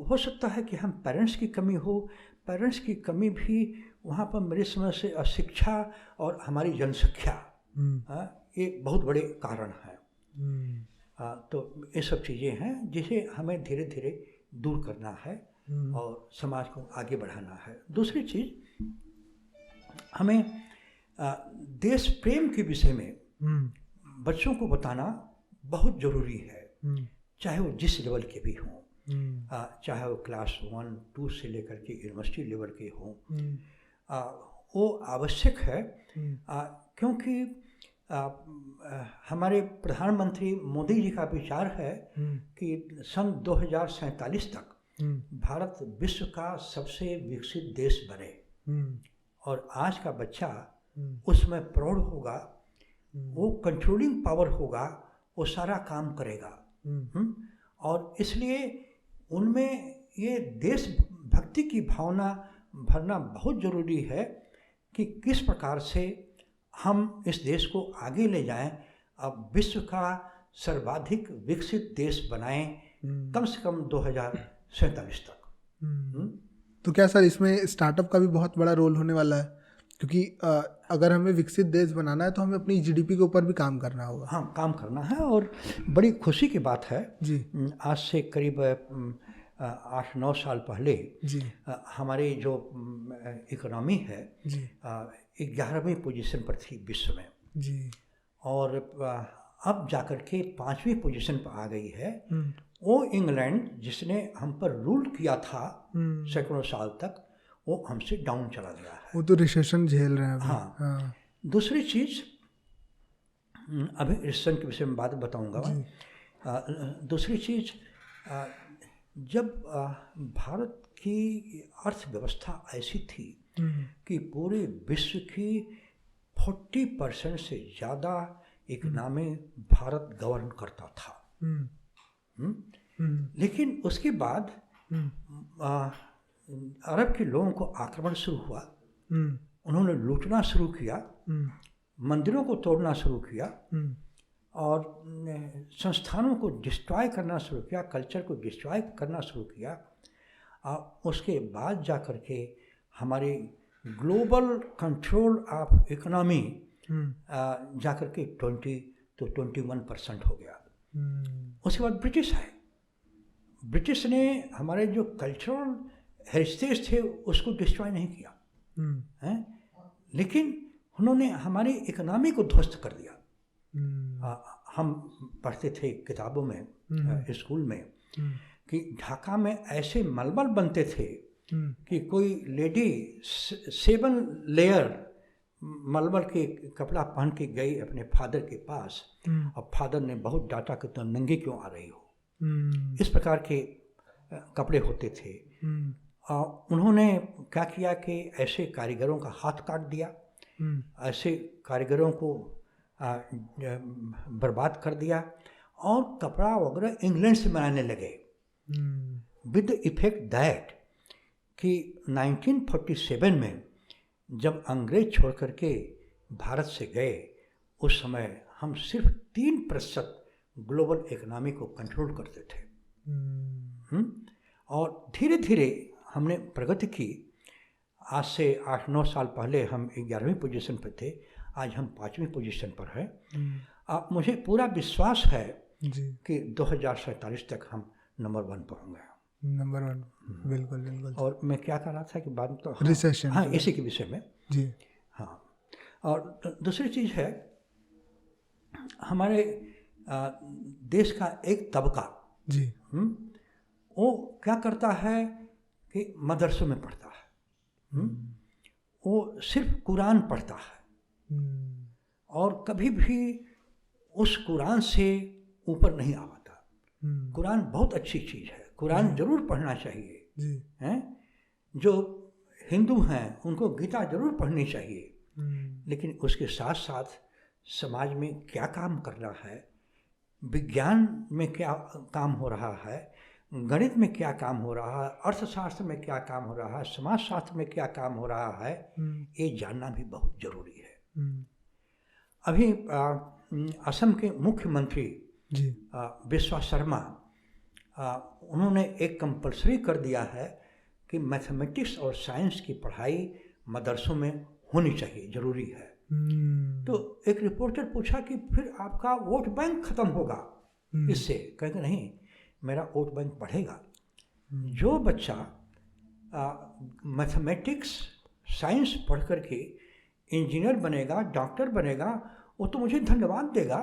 हो सकता है कि हम पेरेंट्स की कमी हो। पेरेंट्स की कमी भी वहाँ पर मेरी समझ से अशिक्षा और हमारी जनसंख्या, ये बहुत बड़े कारण हैं। तो ये सब चीज़ें हैं जिसे हमें धीरे धीरे दूर करना है और समाज को आगे बढ़ाना है। दूसरी चीज़, हमें देश प्रेम के विषय में बच्चों को बताना बहुत ज़रूरी है, चाहे वो जिस लेवल के भी हों, चाहे वो क्लास 1, 2 से लेकर के यूनिवर्सिटी लेवल के हों। वो आवश्यक है, क्योंकि हमारे प्रधानमंत्री मोदी जी का विचार है कि सन 2047 तक भारत विश्व का सबसे विकसित देश बने, और आज का बच्चा उसमें प्रौढ़ होगा, वो कंट्रोलिंग पावर होगा, वो सारा काम करेगा। और इसलिए उनमें ये देशभक्ति की भावना भरना बहुत ज़रूरी है कि किस प्रकार से हम इस देश को आगे ले जाएं, अब विश्व का सर्वाधिक विकसित देश बनाएं, कम से कम 2047 तक। तो क्या सर इसमें स्टार्टअप का भी बहुत बड़ा रोल होने वाला है? क्योंकि अगर हमें विकसित देश बनाना है तो हमें अपनी जीडीपी के ऊपर भी काम करना होगा। हाँ, काम करना है। और बड़ी खुशी की बात है जी, आज से करीब 8-9 साल पहले जी, हमारी जो इकोनॉमी है जी, 11वीं पोजीशन पर थी विश्व में जी, और अब जाकर के 5वीं पोजीशन पर आ गई है। वो इंग्लैंड जिसने हम पर रूल किया था सैकड़ों साल तक, वो हमसे डाउन चला गया है। वो तो रिसेशन झेल रहे हैं अभी। हाँ। दूसरी चीज़, अभी रिसेशन के विषय में बात बताऊंगा मैं। दूसरी चीज़, जब भारत की अर्थव्यवस्था ऐसी थी कि पूरे विश्व की 40% से ज़्यादा इकोनॉमी भारत गवर्न करता था। लेकिन उसके बाद अरब के लोगों को आक्रमण शुरू हुआ, उन्होंने लूटना शुरू किया, मंदिरों को तोड़ना शुरू किया और संस्थानों को डिस्ट्रॉय करना शुरू किया, कल्चर को डिस्ट्रॉय करना शुरू किया। उसके बाद जा कर के हमारी ग्लोबल कंट्रोल ऑफ इकोनॉमी जा कर के 20 to 21% हो गया। उसके बाद ब्रिटिश है। ब्रिटिश ने हमारे जो कल्चरल हेरिटेज थे उसको डिस्ट्रॉय नहीं किया हैं, लेकिन उन्होंने हमारी इकोनॉमी को ध्वस्त कर दिया। हम पढ़ते थे किताबों में, स्कूल में, कि ढाका में ऐसे मलबल बनते थे कि कोई लेडी 7 लेयर मलबल के कपड़ा पहन के गई अपने फादर के पास, और फादर ने बहुत डांटा कि तुम नंगी क्यों आ रही हो। इस प्रकार के कपड़े होते थे। उन्होंने क्या किया कि ऐसे कारीगरों का हाथ काट दिया, ऐसे कारीगरों को बर्बाद कर दिया, और कपड़ा वगैरह इंग्लैंड से बनाने लगे, विद इफेक्ट दैट कि 1947 में जब अंग्रेज छोड़ करके भारत से गए, उस समय हम सिर्फ 3% ग्लोबल इकोनॉमी को कंट्रोल करते थे। और धीरे धीरे हमने प्रगति की। आज से 8-9 साल पहले हम 11वीं पोजीशन पर थे, आज हम 5वीं पोजीशन पर हैं। मुझे पूरा विश्वास है कि 2047 तक हम नंबर 1 पर होंगे। नंबर 1, बिल्कुल बिल्कुल। और मैं क्या कह रहा था कि बाद में तो रिसेशन, हाँ, इसी के विषय में जी। हाँ, और दूसरी चीज़ है, हमारे देश का एक तबका जी, वो क्या करता है कि मदरसों में पढ़ता है, वो सिर्फ कुरान पढ़ता है और कभी भी उस कुरान से ऊपर नहीं आ पाता। कुरान बहुत अच्छी चीज़ है, कुरान जरूर पढ़ना चाहिए हैं। जो हिंदू हैं उनको गीता जरूर पढ़नी चाहिए, लेकिन उसके साथ साथ समाज में क्या काम कर रहा है, विज्ञान में क्या काम हो रहा है, गणित में क्या काम हो रहा है, अर्थशास्त्र में क्या काम हो रहा है, समाजशास्त्र में क्या काम हो रहा है, ये जानना भी बहुत जरूरी है। अभी असम के मुख्यमंत्री विश्वा शर्मा, उन्होंने एक कंपलसरी कर दिया है कि मैथमेटिक्स और साइंस की पढ़ाई मदरसों में होनी चाहिए, जरूरी है। तो एक रिपोर्टर पूछा कि फिर आपका वोट बैंक खत्म होगा इससे? कहेंगे नहीं, मेरा वोट बैंक बढ़ेगा। जो बच्चा मैथमेटिक्स साइंस पढ़ करके इंजीनियर बनेगा, डॉक्टर बनेगा, वो तो मुझे धन्यवाद देगा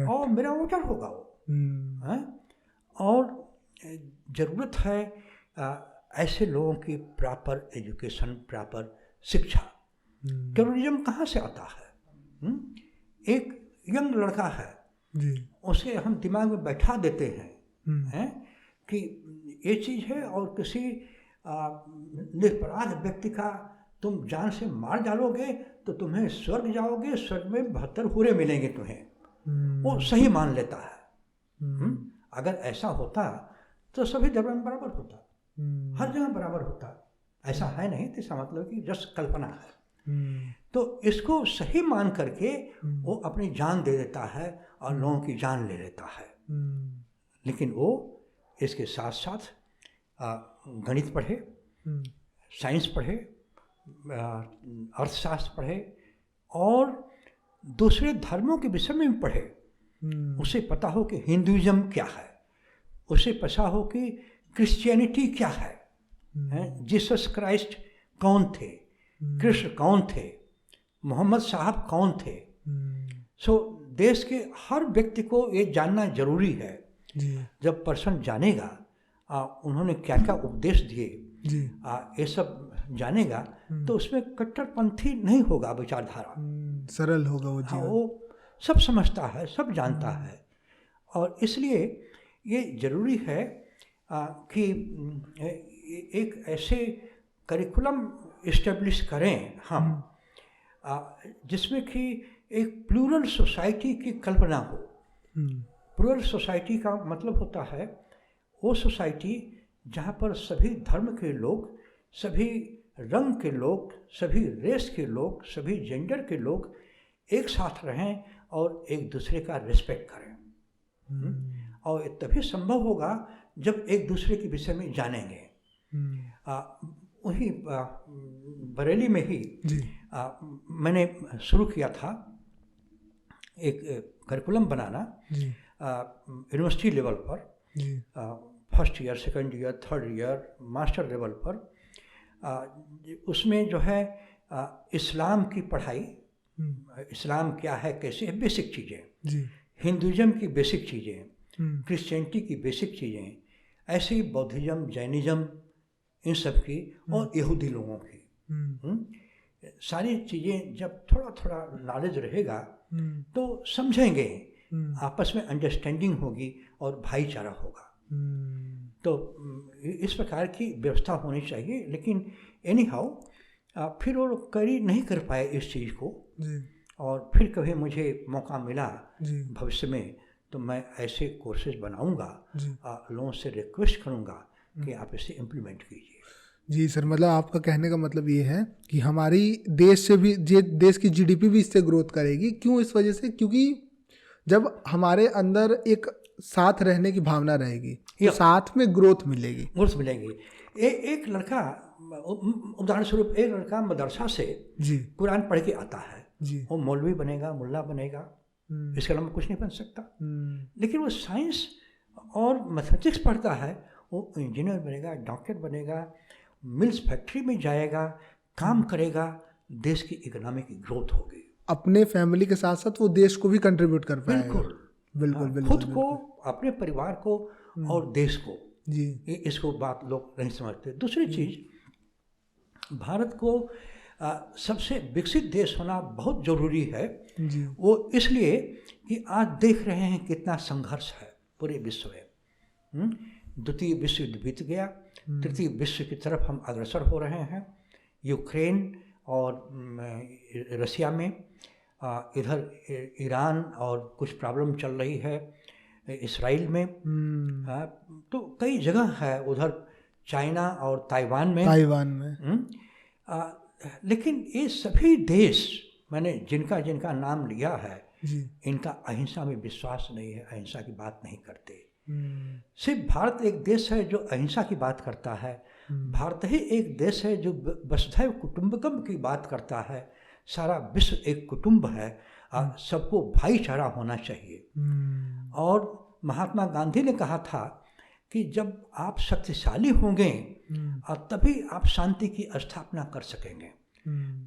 और मेरा वोटर होगा वो। और ज़रूरत है ऐसे लोगों की प्रॉपर एजुकेशन, प्रॉपर शिक्षा। टेररिज्म कहाँ से आता है? एक यंग लड़का है जी, उसे हम दिमाग में बैठा देते हैं कि ये चीज़ है, और किसी निरपराध व्यक्ति का तुम जान से मार डालोगे तो तुम्हें स्वर्ग जाओगे, स्वर्ग में 72 हूरें मिलेंगे तुम्हें, वो सही मान लेता है। अगर ऐसा होता तो सभी धर्म में बराबर होता, हर जगह बराबर होता। ऐसा है नहीं, तो इसका मतलब कि जस्ट कल्पना है। तो इसको सही मान करके वो अपनी जान दे देता है और लोगों की जान ले लेता है। लेकिन वो इसके साथ साथ गणित पढ़े, साइंस पढ़े, अर्थशास्त्र पढ़े और दूसरे धर्मों के विषय में भी पढ़े। उसे पता हो कि हिंदुइज्म क्या है, उसे पता हो कि क्रिश्चियनिटी क्या है, जीसस क्राइस्ट कौन थे, कृष्ण कौन थे, मोहम्मद साहब कौन थे। सो देश के हर व्यक्ति को ये जानना जरूरी है। जब पर्सन जानेगा उन्होंने क्या क्या उपदेश दिए, ये सब जानेगा तो उसमें कट्टरपंथी नहीं होगा, विचारधारा सरल होगा वो जीवन। वो सब समझता है, सब जानता है। और इसलिए ये जरूरी है कि एक ऐसे करिकुलम इस्टेब्लिश करें हम जिसमें कि एक प्लूरल सोसाइटी की कल्पना हो। प्लूरल सोसाइटी का मतलब होता है वो सोसाइटी जहाँ पर सभी धर्म के लोग, सभी रंग के लोग, सभी रेस के लोग, सभी जेंडर के लोग एक साथ रहें और एक दूसरे का रिस्पेक्ट करें। और तभी संभव होगा जब एक दूसरे के विषय में जानेंगे। वही बरेली में ही मैंने शुरू किया था एक करिकुलम बनाना यूनिवर्सिटी लेवल पर, first year, second year, third year, master level पर। उसमें जो है इस्लाम की पढ़ाई, इस्लाम क्या है कैसे है, बेसिक चीज़ें, जी हिंदुज़म की बेसिक चीज़ें, क्रिश्चियनिटी की बेसिक चीज़ें, ऐसे ही बौद्धिज़्म, जैनिज़्म, इन सब की, और यहूदी लोगों की सारी चीज़ें जब थोड़ा थोड़ा नॉलेज रहेगा तो समझेंगे, आपस में अंडरस्टैंडिंग होगी और भाईचारा होगा। तो इस प्रकार की व्यवस्था होनी चाहिए। लेकिन एनी हाउ फिर वो नहीं कर पाए इस चीज़ को जी और फिर कभी मुझे मौका मिला जी भविष्य में तो मैं ऐसे कोर्सेज बनाऊंगा, जी लोगों से रिक्वेस्ट करूंगा कि आप इसे इम्प्लीमेंट कीजिए। जी सर, मतलब आपका कहने का मतलब ये है कि हमारी देश से भी देश की जीडीपी भी इससे ग्रोथ करेगी। क्यों? इस वजह से क्योंकि जब हमारे अंदर एक साथ रहने की भावना रहेगी तो साथ में ग्रोथ मिलेगी। एक लड़का, उदाहरण स्वरूप एक लड़का मदरसा से जी कुरान पढ़ के आता है, जी वो मौलवी बनेगा, मुल्ला बनेगा, इसके अलावा कुछ नहीं बन सकता। लेकिन वो साइंस और मैथमेटिक्स पढ़ता है, वो इंजीनियर बनेगा, डॉक्टर बनेगा, मिल्स फैक्ट्री में जाएगा, काम करेगा, देश की इकोनॉमी की ग्रोथ होगी। अपने फैमिली के साथ साथ वो देश को भी कंट्रीब्यूट कर पाएगा। बिल्कुल बिल्कुल बिल्कुल, खुद को, अपने परिवार को और देश को। जी इसको बात लोग नहीं समझते। दूसरी चीज़, भारत को सबसे विकसित देश होना बहुत ज़रूरी है जी वो इसलिए कि आज देख रहे हैं कितना संघर्ष है पूरे विश्व में। द्वितीय विश्व युद्ध बीत गया, तृतीय विश्व की तरफ हम अग्रसर हो रहे हैं। यूक्रेन और रसिया में, इधर ईरान और कुछ प्रॉब्लम चल रही है इसराइल में, तो कई जगह है, उधर चाइना और ताइवान में। लेकिन ये सभी देश, मैंने जिनका जिनका नाम लिया है, इनका अहिंसा में विश्वास नहीं है, अहिंसा की बात नहीं करते। सिर्फ भारत एक देश है जो अहिंसा की बात करता है। भारत ही एक देश है जो वसुधैव कुटुंबकम की बात करता है। सारा विश्व एक कुटुंब है, सबको भाईचारा होना चाहिए। और महात्मा गांधी ने कहा था कि जब आप शक्तिशाली होंगे तभी आप शांति की स्थापना कर सकेंगे।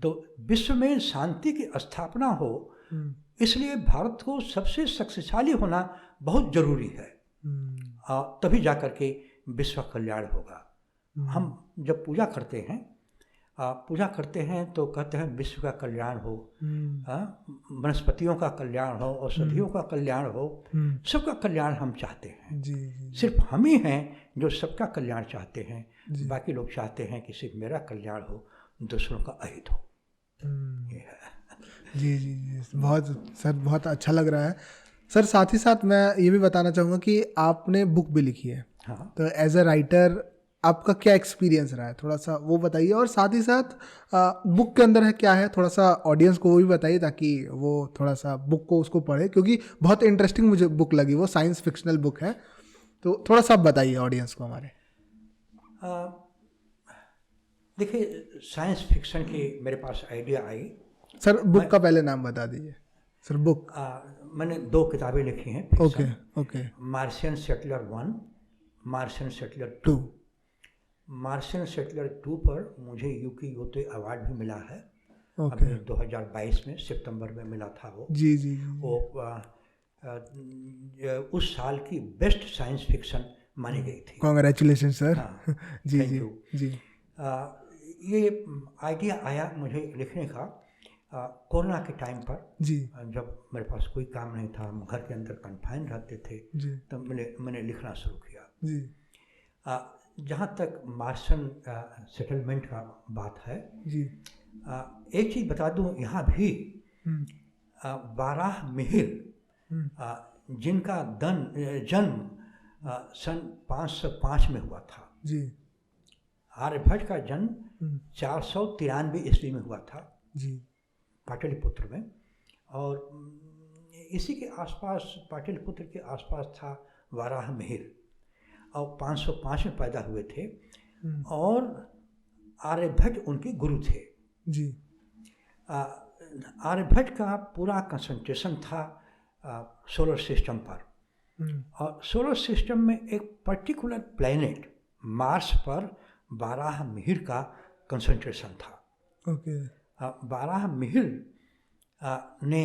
तो विश्व में शांति की स्थापना हो, इसलिए भारत को सबसे शक्तिशाली होना बहुत जरूरी है, तभी जाकर के विश्व कल्याण होगा। हम जब पूजा करते हैं तो कहते हैं विश्व का कल्याण हो, वनस्पतियों का कल्याण हो, औषधियों का कल्याण हो, सबका कल्याण हम चाहते हैं। सिर्फ हम ही हैं जो सबका कल्याण चाहते हैं, बाकी लोग चाहते हैं कि सिर्फ मेरा कल्याण हो, दूसरों का अहित हो। ये है। जी जी जी, बहुत अच्छा लग रहा है सर। साथ ही साथ मैं ये भी बताना चाहूँगा कि आपने बुक भी लिखी है। हाँ। तो एज अ राइटर आपका क्या एक्सपीरियंस रहा है, थोड़ा सा वो बताइए। और साथ ही साथ बुक के अंदर है क्या है, थोड़ा सा ऑडियंस को वो भी बताइए ताकि वो थोड़ा सा बुक को उसको पढ़े, क्योंकि बहुत इंटरेस्टिंग मुझे बुक लगी। वो साइंस फिक्शनल बुक है, तो थोड़ा सा बताइए ऑडियंस को हमारे। देखिए, साइंस फिक्शन की मेरे पास आइडिया आई। सर बुक का पहले नाम बता दीजिए सर। बुक मैंने 2 किताबें लिखी हैं। Okay. Martian settler 1, Martian settler 2। Martian settler 2 पर मुझे यूकी गोते अवार्ड भी मिला है। अभी 2022 में सितंबर में मिला था वो। जी। वो उस साल की बेस्ट साइंस फिक्शन मानी गई थी। Congratulation sir. हाँ, जी। ये आइडिया आया मुझे लिखने का कोरोना के टाइम पर, जी, जब मेरे पास कोई काम नहीं था, हम घर के अंदर कन्फाइन रहते थे, तब मैंने लिखना शुरू किया। जी। जहाँ तक मार्शन सेटलमेंट का बात है, जी, एक चीज़ बता दूँ, यहाँ भी बारह मिहिर जिनका जन्म सन 505 में हुआ था। जी। आर्यभट्ट का जन्म 493 ईस्वी में हुआ था। जी। पाटलिपुत्र में, और इसी के आसपास, पाटलिपुत्र के आसपास था वाराह मिहिर, और 505 में पैदा हुए थे, और आर्यभट्ट उनके गुरु थे। जी। आर्यभट्ट का पूरा कंसंट्रेशन था सोलर सिस्टम पर, और सोलर सिस्टम में एक पर्टिकुलर प्लैनेट मार्स पर वाराह मिहिर का कंसंट्रेशन था। ओके। बारह मील ने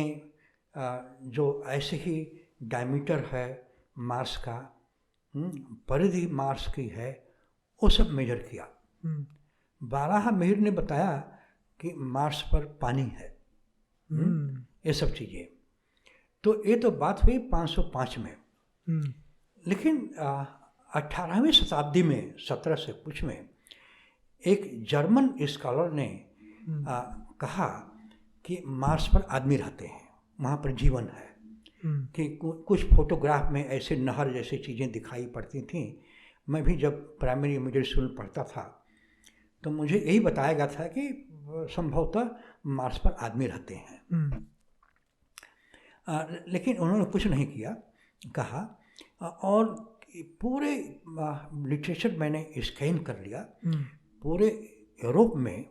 जो ऐसे ही डायमीटर है मार्स का, परिधि मार्स की है, वो सब मेजर किया। 12 मील ने बताया कि मार्स पर पानी है। ये सब चीज़ें, तो ये तो बात हुई 505 में। लेकिन 18वीं शताब्दी में 17 से कुछ में एक जर्मन स्कॉलर ने कहा कि मार्स पर आदमी रहते हैं, वहाँ पर जीवन है। कि कुछ फोटोग्राफ में ऐसे नहर जैसी चीज़ें दिखाई पड़ती थीं। मैं भी जब प्राइमरी मिडिल स्कूल में पढ़ता था तो मुझे यही बताया गया था कि संभवतः मार्स पर आदमी रहते हैं। लेकिन उन्होंने कुछ नहीं किया, कहा। और पूरे लिटरेचर मैंने स्कैन कर लिया। पूरे यूरोप में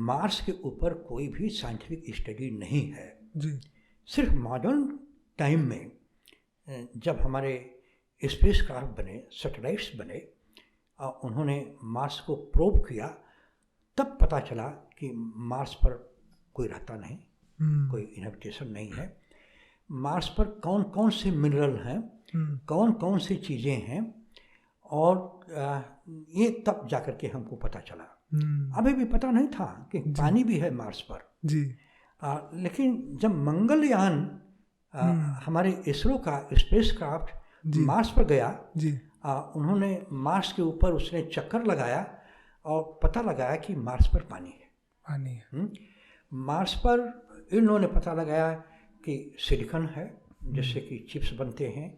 मार्स के ऊपर कोई भी साइंटिफिक स्टडी नहीं है जी। सिर्फ मॉडर्न टाइम में जब हमारे स्पेस क्राफ्ट बने, सैटेलाइट्स बने, उन्होंने मार्स को प्रोब किया, तब पता चला कि मार्स पर कोई रहता नहीं, कोई इनहैबिटेशन नहीं है। मार्स पर कौन कौन से मिनरल हैं, कौन कौन सी चीज़ें हैं, और ये तब जाकर के हमको पता चला। अभी भी पता नहीं था कि पानी भी है मार्स पर जी। लेकिन जब मंगलयान हमारे इसरो का स्पेस क्राफ्ट मार्स पर गया जी। उन्होंने मार्स के ऊपर उसने चक्कर लगाया और पता लगाया कि मार्स पर पानी है। मार्स पर इन लोगों ने पता लगाया कि सिलिकॉन है, जिससे कि चिप्स बनते हैं,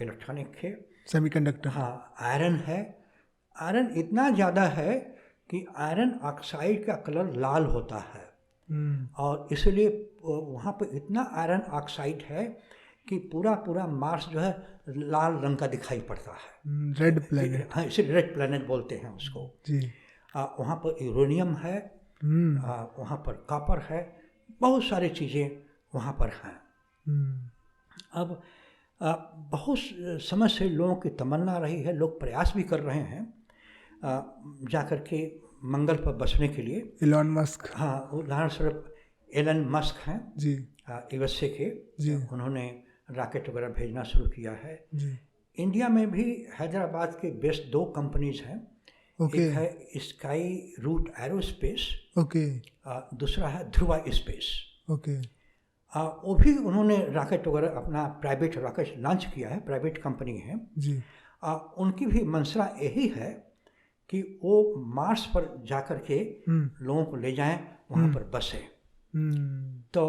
इलेक्ट्रॉनिक है, सेमीकंडक्टर, हाँ, आयरन है। आयरन इतना ज़्यादा है कि आयरन ऑक्साइड का कलर लाल होता है, और इसलिए वहाँ पर इतना आयरन ऑक्साइड है कि पूरा पूरा मार्स जो है लाल रंग का दिखाई पड़ता है, रेड प्लैनेट। हाँ, इसे रेड प्लैनेट बोलते हैं उसको जी। वहाँ पर यूरेनियम है, वहाँ पर कॉपर है, बहुत सारी चीज़ें वहाँ पर हैं। अब बहुत समय से लोगों की तमन्ना रही है, लोग प्रयास भी कर रहे हैं जाकर के मंगल पर बसने के लिए। एलन मस्क, हाँ, उदाहरण स्वरूप एलन मस्क हैं जी, यूएसए के जी। उन्होंने रॉकेट वगैरह भेजना शुरू किया है जी। इंडिया में भी हैदराबाद के बेस्ट 2 कंपनीज हैं। एक है स्काई रूट एरोस्पेस, दूसरा है ध्रुवा स्पेस। वो भी उन्होंने रॉकेट वगैरह अपना प्राइवेट रॉकेट लॉन्च किया है, प्राइवेट कंपनी है जी। उनकी भी मंशा यही है कि वो मार्स पर जाकर के लोगों को ले जाएं, वहाँ पर बसें। तो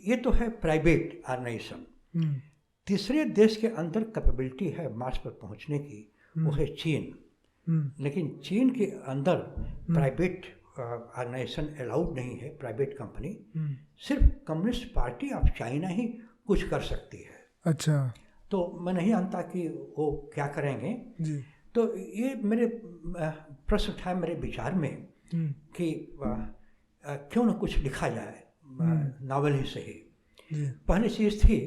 ये तो है प्राइवेट ऑर्गेनाइजेशन। तीसरे देश के अंदर कैपेबिलिटी है मार्स पर पहुँचने की, वो है चीन। लेकिन चीन के अंदर प्राइवेट ऑर्गेनाइजेशन अलाउड नहीं है, प्राइवेट कंपनी। सिर्फ कम्युनिस्ट पार्टी ऑफ चाइना ही कुछ कर सकती है। अच्छा, तो मैं नहीं जानता कि वो क्या करेंगे जी। तो ये मेरे प्रश्न उठाए मेरे विचार में कि क्यों न कुछ लिखा जाए, नावल ही सही। पहली चीज़ थी,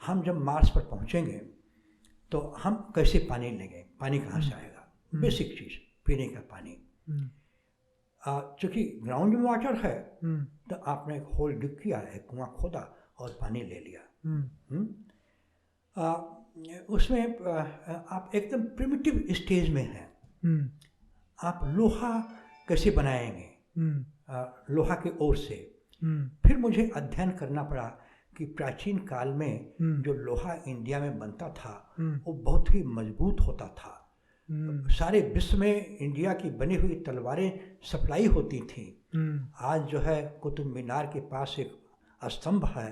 हम जब मार्स पर पहुंचेंगे तो हम कैसे पानी लेंगे, पानी कहाँ से आएगा, बेसिक चीज़ पीने का पानी। चूँकि ग्राउंड में वाटर है तो आपने एक होल डिग किया, एक कुआं खोदा और पानी ले लिया। उसमें आप एकदम प्रिमिटिव स्टेज में हैं। आप लोहा कैसे बनाएंगे, लोहा के ओर से। फिर मुझे अध्ययन करना पड़ा कि प्राचीन काल में जो लोहा इंडिया में बनता था वो बहुत ही मजबूत होता था। सारे विश्व में इंडिया की बनी हुई तलवारें सप्लाई होती थी। आज जो है कुतुब मीनार के पास एक स्तंभ है,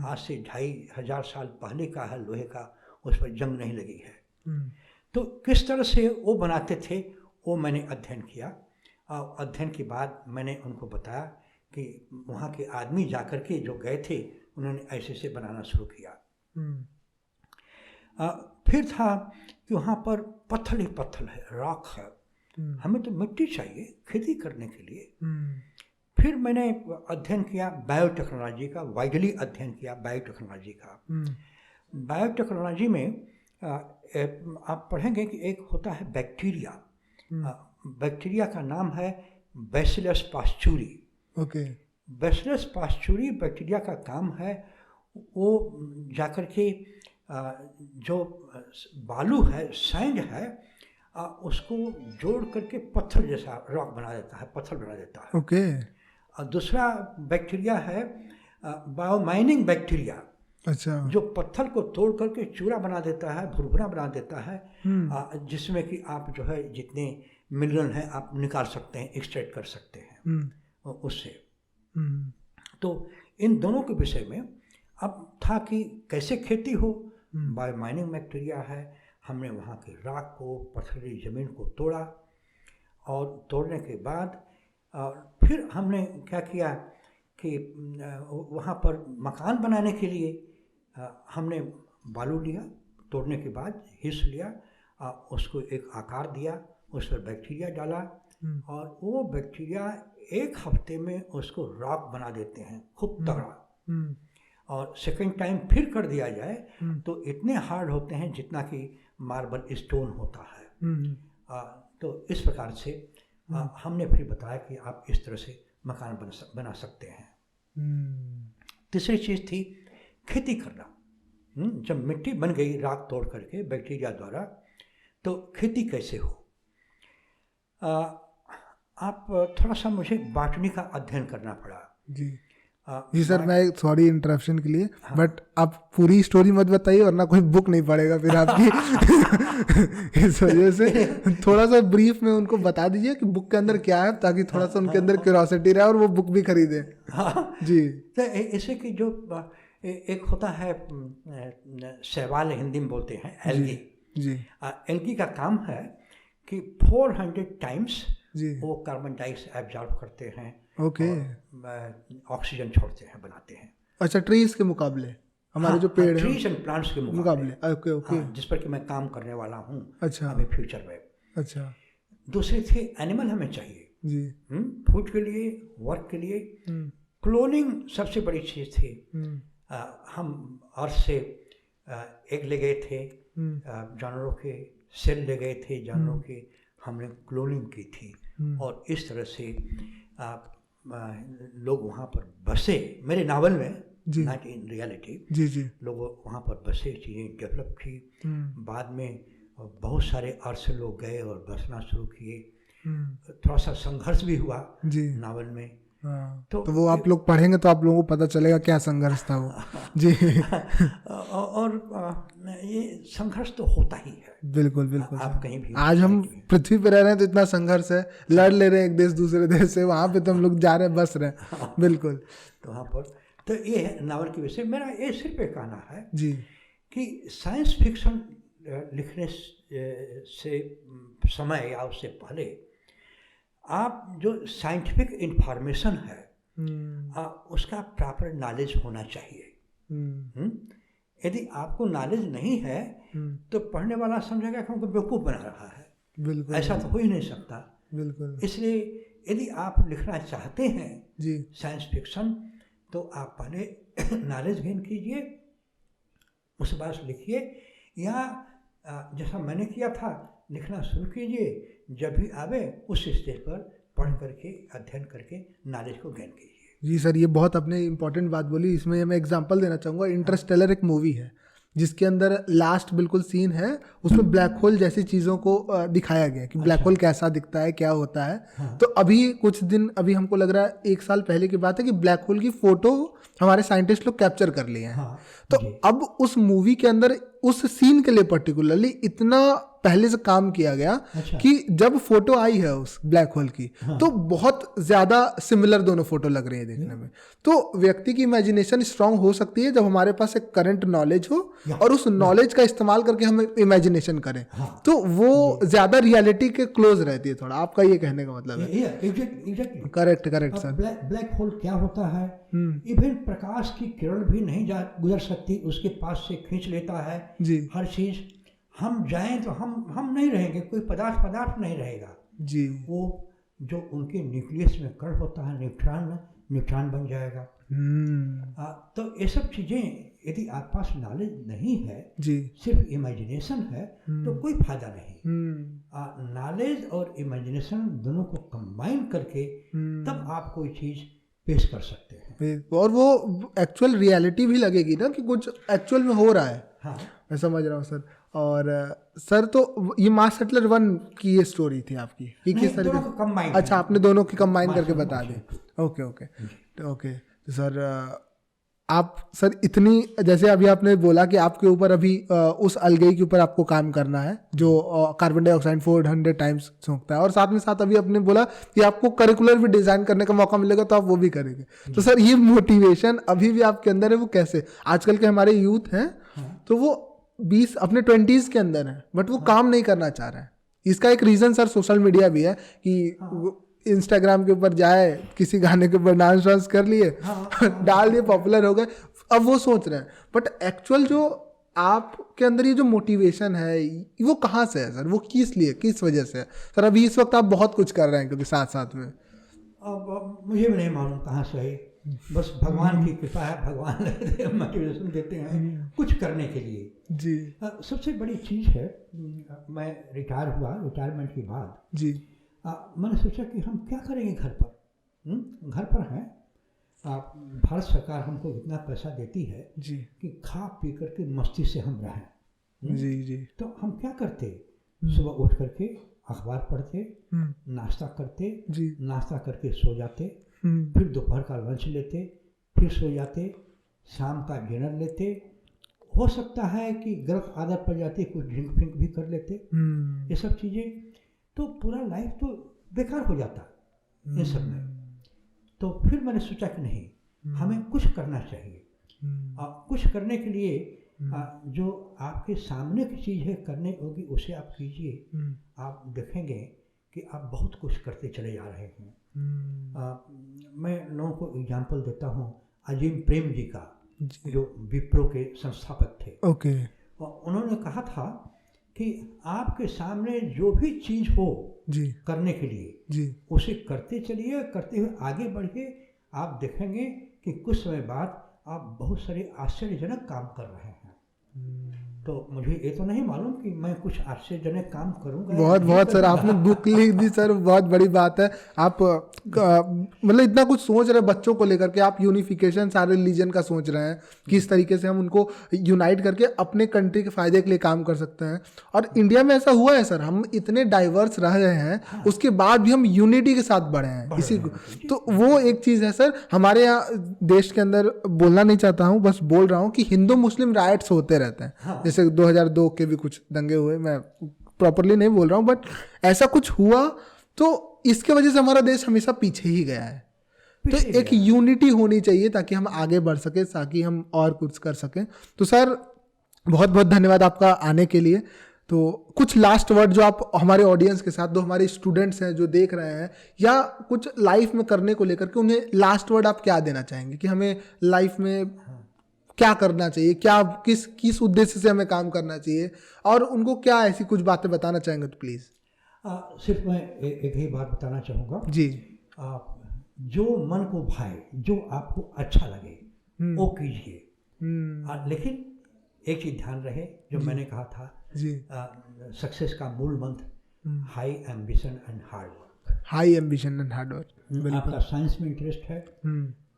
आज से 2500 साल पहले का है, लोहे का, उस पर जंग नहीं लगी है। तो किस तरह से वो बनाते थे वो मैंने अध्ययन किया, और अध्ययन के बाद मैंने उनको बताया कि वहाँ के आदमी जाकर के जो गए थे उन्होंने ऐसे से बनाना शुरू किया। फिर था कि वहाँ पर पत्थर ही पत्थर है, रॉक है, हमें तो मिट्टी चाहिए खेती करने के लिए। फिर मैंने अध्ययन किया बायोटेक्नोलॉजी का, वाइडली अध्ययन किया बायोटेक्नोलॉजी का। बायोटेक्नोलॉजी में आप पढ़ेंगे कि एक होता है बैक्टीरिया। बैक्टीरिया का नाम है बैसिलस पास्चुरी। ओके। बैसिलस पास्चुरी बैक्टीरिया का काम है वो जाकर के जो बालू है, सैंड है, उसको जोड़ करके पत्थर जैसा रॉक बना देता है, पत्थर बना देता है। ओके। और दूसरा बैक्टीरिया है बायोमाइनिंग बैक्टीरिया, अच्छा। जो पत्थर को तोड़ करके चूरा बना देता है, भुरभुरा बना देता है, जिसमें कि आप जो है जितने मिनरल हैं आप निकाल सकते हैं, एक्सट्रैक्ट कर सकते हैं उससे। तो इन दोनों के विषय में अब था कि कैसे खेती हो। बायोमाइनिंग बैक्टीरिया है, हमने वहाँ के राख को, पथरीली ज़मीन को तोड़ा, और तोड़ने के बाद फिर हमने क्या किया कि वहाँ पर मकान बनाने के लिए हमने बालू लिया, तोड़ने के बाद हिस्स लिया, उसको एक आकार दिया, उस पर बैक्टीरिया डाला, और वो बैक्टीरिया 1 हफ्ते में उसको रॉक बना देते हैं, खूब तगड़ा। और सेकंड टाइम फिर कर दिया जाए तो इतने हार्ड होते हैं जितना कि मार्बल स्टोन होता है। तो इस प्रकार से हमने फिर बताया कि आप इस तरह से मकान बना सकते हैं। तीसरी चीज़ थी खेती करना। जब मिट्टी बन गई राख तोड़ करके बैक्टीरिया द्वारा, तो खेती कैसे हो। आप थोड़ा सा मुझे बॉटनी का अध्ययन करना पड़ा। जी सर, मैं सॉरी इंटरप्शन के लिए, बट आप पूरी स्टोरी मत बताइए वरना कोई बुक नहीं पढ़ेगा फिर आपकी। इस वजह से थोड़ा सा ब्रीफ में उनको बता दीजिए कि बुक के अंदर क्या है, ताकि थोड़ा सा उनके अंदर क्यूरियोसिटी रहे और वो बुक भी खरीदें। जी। तो ऐसे कि जो एक होता है शैवाल, हिंदी में बोलते हैं एल्गी। जी। एल्गी का काम है कि 400 टाइम्स वो कार्बन डाइऑक्साइड एब्जॉर्ब करते हैं। ओके। ऑक्सीजन छोड़ते हैं, बनाते हैं। अच्छा, ट्रीज के मुकाबले हमारे जो पेड़ हैं, ट्रीज एंड प्लांट्स के मुकाबले। Okay okay. जिस पर कि मैं काम करने वाला हूँ। अच्छा। अभी फ्यूचर में। अच्छा। दूसरे थे एनिमल हमें चाहिए जी, फूड के लिए, वर्क के लिए। क्लोनिंग सबसे बड़ी चीज़ थी। हम अर्थ से एग ले गए थे, जानवरों के सेल ले गए थे जानवरों के, हमने क्लोनिंग की थी, और इस तरह से लोग वहाँ पर बसे। मेरे नावल में, नॉट इन रियलिटी, जी जी, लोग वहाँ पर बसे, चीज़ें डेवलप की। बाद में बहुत सारे अर्थ से लोग गए और बसना शुरू किए। थोड़ा सा संघर्ष भी हुआ जी नावल में। तो वो आप लोग पढ़ेंगे तो आप लोगों को पता चलेगा क्या संघर्ष था वो। जी। और ये संघर्ष तो होता ही है। बिल्कुल बिल्कुल। आप कहीं भी, आज हम पृथ्वी पर रह रहे हैं तो इतना संघर्ष है, लड़ ले रहे हैं एक देश दूसरे देश से, वहाँ पे तो हम लोग जा रहे हैं, बस रहे हैं। बिल्कुल। तो वहाँ पर तो ये है नावल के विषय। मेरा ये सिर्फ एक कहना है जी कि साइंस फिक्शन लिखने से समय या उससे पहले आप जो साइंटिफिक इंफॉर्मेशन है उसका प्रॉपर नॉलेज होना चाहिए। यदि आपको नॉलेज नहीं है तो पढ़ने वाला समझेगा कि हमको बेवकूफ़ बना रहा है। बिल्कुल। ऐसा तो हो ही नहीं सकता। बिल्कुल। इसलिए यदि आप लिखना चाहते हैं जी साइंस फिक्शन, तो आप पहले नॉलेज गेन कीजिए, उसके बाद लिखिए, या जैसा मैंने किया था लिखना शुरू कीजिए। जब भी आवे उस स्टेज पर पढ़ करके, अध्ययन करके नॉलेज को गेन कीजिए। जी सर, ये बहुत आपने इम्पोर्टेंट बात बोली। इसमें मैं एग्जांपल देना चाहूँगा। इंटरस्टेलर एक मूवी है जिसके अंदर लास्ट बिल्कुल सीन है, उसमें ब्लैक होल जैसी चीज़ों को दिखाया गया कि ब्लैक होल कैसा दिखता है, क्या होता है। तो अभी कुछ दिन, अभी हमको लग रहा है 1 साल पहले की बात है कि ब्लैक होल की फ़ोटो हमारे साइंटिस्ट लोग कैप्चर कर लिए हैं। तो अब उस मूवी के अंदर उस सीन के लिए पर्टिकुलरली इतना पहले से काम किया गया कि जब फोटो आई है उस ब्लैक होल की, तो बहुत ज्यादा सिमिलर दोनों फोटो लग रही है देखने में। तो व्यक्ति की इमेजिनेशन स्ट्रांग हो सकती है जब हमारे पास एक करंट नॉलेज हो और उस नॉलेज का इस्तेमाल करके हम इमेजिनेशन करें, तो वो ज्यादा रियलिटी के क्लोज रहती है। थोड़ा आपका ये कहने का मतलब है। Correct correct sir. Black hole क्या होता है? इवन प्रकाश की किरण भी नहीं गुजर सकती, उसके पास से खींच लेता है जी हर चीज। हम जाएं तो हम नहीं रहेंगे, कोई पदार्थ नहीं रहेगा जी। वो जो उनके न्यूक्लियस में कण होता है, न्यूट्रॉन बन जाएगा। तो ये सब चीज़ें यदि आप पास नॉलेज नहीं है, जी, सिर्फ इमेजिनेशन है, तो कोई फायदा नहीं। नॉलेज और इमेजिनेशन दोनों को कंबाइन करके तब आप कोई चीज़ पेश कर सकते हैं, और वो एक्चुअल रियलिटी भी लगेगी ना कि कुछ एक्चुअल में हो रहा है। हाँ, मैं समझ रहा हूँ सर। और सर तो ये मास सेटलर 1 की ये स्टोरी थी आपकी कि किस दोनों तरीके को कंबाइन। अच्छा, आपने दोनों की कंबाइन करके मास- बता दी। मास- ओके ओके ओके। तो सर आप सर इतनी, जैसे अभी आपने बोला कि आपके ऊपर अभी उस अलगई के ऊपर आपको काम करना है जो कार्बन डाइऑक्साइड 400 टाइम्स सोखता है, और साथ में साथ अभी आपने बोला कि आपको करिकुलर भी डिज़ाइन करने का मौका मिलेगा तो आप वो भी करेंगे। तो सर ये मोटिवेशन अभी भी आपके अंदर है, वो कैसे? आजकल के हमारे यूथ हैं तो वो 20 अपने 20s के अंदर है, बट वो काम नहीं करना चाह रहा है। इसका एक रीज़न सर सोशल मीडिया भी है कि इंस्टाग्राम के ऊपर जाए, किसी गाने के ऊपर डांस वांस कर लिए, डाल दिए, पॉपुलर हो गए, अब वो सोच रहे हैं। बट एक्चुअल जो आपके अंदर ये जो मोटिवेशन है वो कहाँ से है सर? वो किस लिए, किस वजह से है सर? अभी इस वक्त आप बहुत कुछ कर रहे हैं क्योंकि साथ साथ में। अब मुझे भी नहीं मालूम कहाँ से है, बस भगवान की कृपा है, भगवान मोटिवेशन देते हैं कुछ करने के लिए। जी सबसे बड़ी चीज़ है, मैं रिटायर हुआ, रिटायरमेंट के बाद जी मैंने सोचा कि हम क्या करेंगे घर पर। घर पर हैं, भारत सरकार हमको इतना पैसा देती है जी कि खा पी करके मस्ती से हम रहें। जी जी तो हम क्या करते, सुबह उठ करके अखबार पढ़ते, नाश्ता करते, जी नाश्ता करके सो जाते, फिर दोपहर का लंच लेते, फिर सो जाते, शाम का डिनर लेते, हो सकता है कि गलत आदत पड़ जाती, कुछ ड्रिंक फ्रिंक भी कर लेते, ये सब चीज़ें, तो पूरा लाइफ तो बेकार हो जाता इन सब में। तो फिर मैंने सोचा कि नहीं, हमें कुछ करना चाहिए। कुछ करने के लिए जो आपके सामने की चीज़ है करने होगी, उसे आप कीजिए। आप देखेंगे कि आप बहुत कुछ करते चले जा रहे हैं। मैं लोगों को एग्जांपल देता हूँ, अजीम प्रेम जी का, जो विप्रो के संस्थापक थे। ओके। उन्होंने कहा था कि आपके सामने जो भी चीज़ हो जी करने के लिए जी उसे करते चलिए, करते हुए आगे बढ़िए। आप देखेंगे कि कुछ समय बाद आप बहुत सारे आश्चर्यजनक काम कर रहे हैं। तो मुझे ये तो नहीं मालूम कि मैं कुछ आश्चर्यजनक काम करूंगा। बहुत बहुत सर, आपने बुक लिख दी सर, बहुत बड़ी बात है। आप मतलब इतना कुछ सोच रहे हैं बच्चों को लेकर के, आप यूनिफिकेशन सारे रिलीजन का सोच रहे हैं, किस तरीके से हम उनको यूनाइट करके अपने कंट्री के फायदे के लिए काम कर सकते हैं। और इंडिया में ऐसा हुआ है सर, हम इतने डाइवर्स रह रहे हैं, उसके बाद भी हम यूनिटी के साथ बढ़े हैं इसी को। तो वो एक चीज़ है सर, हमारे यहाँ देश के अंदर, बोलना नहीं चाहता हूँ, बस बोल रहा हूँ कि हिंदू मुस्लिम राइट्स होते रहते हैं। जैसे 2002 के भी कुछ दंगे हुए, मैं प्रॉपरली नहीं बोल रहा हूँ, बट ऐसा कुछ हुआ, तो इसके वजह से हमारा देश हमेशा पीछे ही गया है। तो एक यूनिटी होनी चाहिए ताकि हम आगे बढ़ सके, ताकि हम और कुछ कर सकें। तो सर बहुत बहुत धन्यवाद आपका आने के लिए। तो कुछ लास्ट वर्ड जो आप हमारे ऑडियंस के साथ, जो हमारे स्टूडेंट्स हैं जो देख रहे हैं, या कुछ लाइफ में करने को लेकर के, उन्हें लास्ट वर्ड आप क्या देना चाहेंगे कि हमें लाइफ में क्या करना चाहिए, क्या किस उद्देश्य से हमें काम करना चाहिए, और उनको क्या ऐसी कुछ बातें बताना चाहेंगे तो प्लीज़। सिर्फ मैं एक ही बात बताना चाहूँगा जी। जो मन को भाए, जो आपको अच्छा लगे वो कीजिए। लेकिन एक चीज़ ध्यान रहे, जो मैंने कहा था जी, सक्सेस का मूल मंत्र, high ambition and hard work. High ambition and hard work. आपका साइंस में इंटरेस्ट है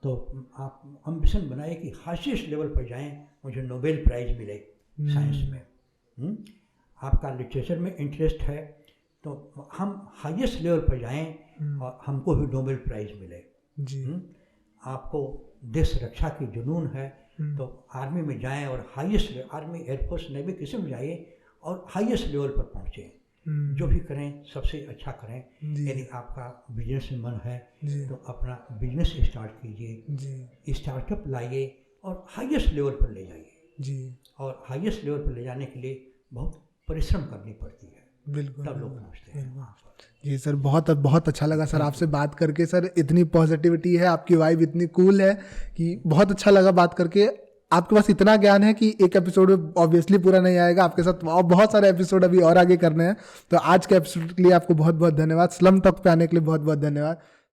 तो आप एम्बिशन बनाए कि हाईएस्ट लेवल पर जाएं, मुझे नोबेल प्राइज़ मिले साइंस में। आपका लिटरेचर में इंटरेस्ट है तो हम हाईएस्ट लेवल पर जाएं और हमको भी नोबेल प्राइज़ मिले जी। आपको देश रक्षा की जुनून है तो आर्मी में जाएं और हाईएस्ट, आर्मी, एयरफोर्स, नेवी, किसी में जाइए और हाईएस्ट लेवल पर पहुँचें। जो भी करें सबसे अच्छा करें। यदि आपका बिजनेस में मन है तो अपना बिजनेस स्टार्ट कीजिए, स्टार्टअप लाइए और हाईएस्ट लेवल पर ले जाइए जी। और हाईएस्ट लेवल पर ले जाने के लिए बहुत परिश्रम करनी पड़ती है, बिल्कुल, तब लोग पहुँचते हैं। जी सर, बहुत बहुत अच्छा लगा सर आपसे बात करके। सर इतनी पॉजिटिविटी है, आपकी वाइब इतनी कूल है कि बहुत अच्छा लगा बात करके। आपके पास इतना ज्ञान है कि एक एपिसोड में ऑब्वियसली पूरा नहीं आएगा, आपके साथ और बहुत सारे एपिसोड अभी और आगे करने हैं। तो आज के एपिसोड के लिए आपको बहुत बहुत धन्यवाद, स्लम टॉक पे आने के लिए बहुत बहुत धन्यवाद।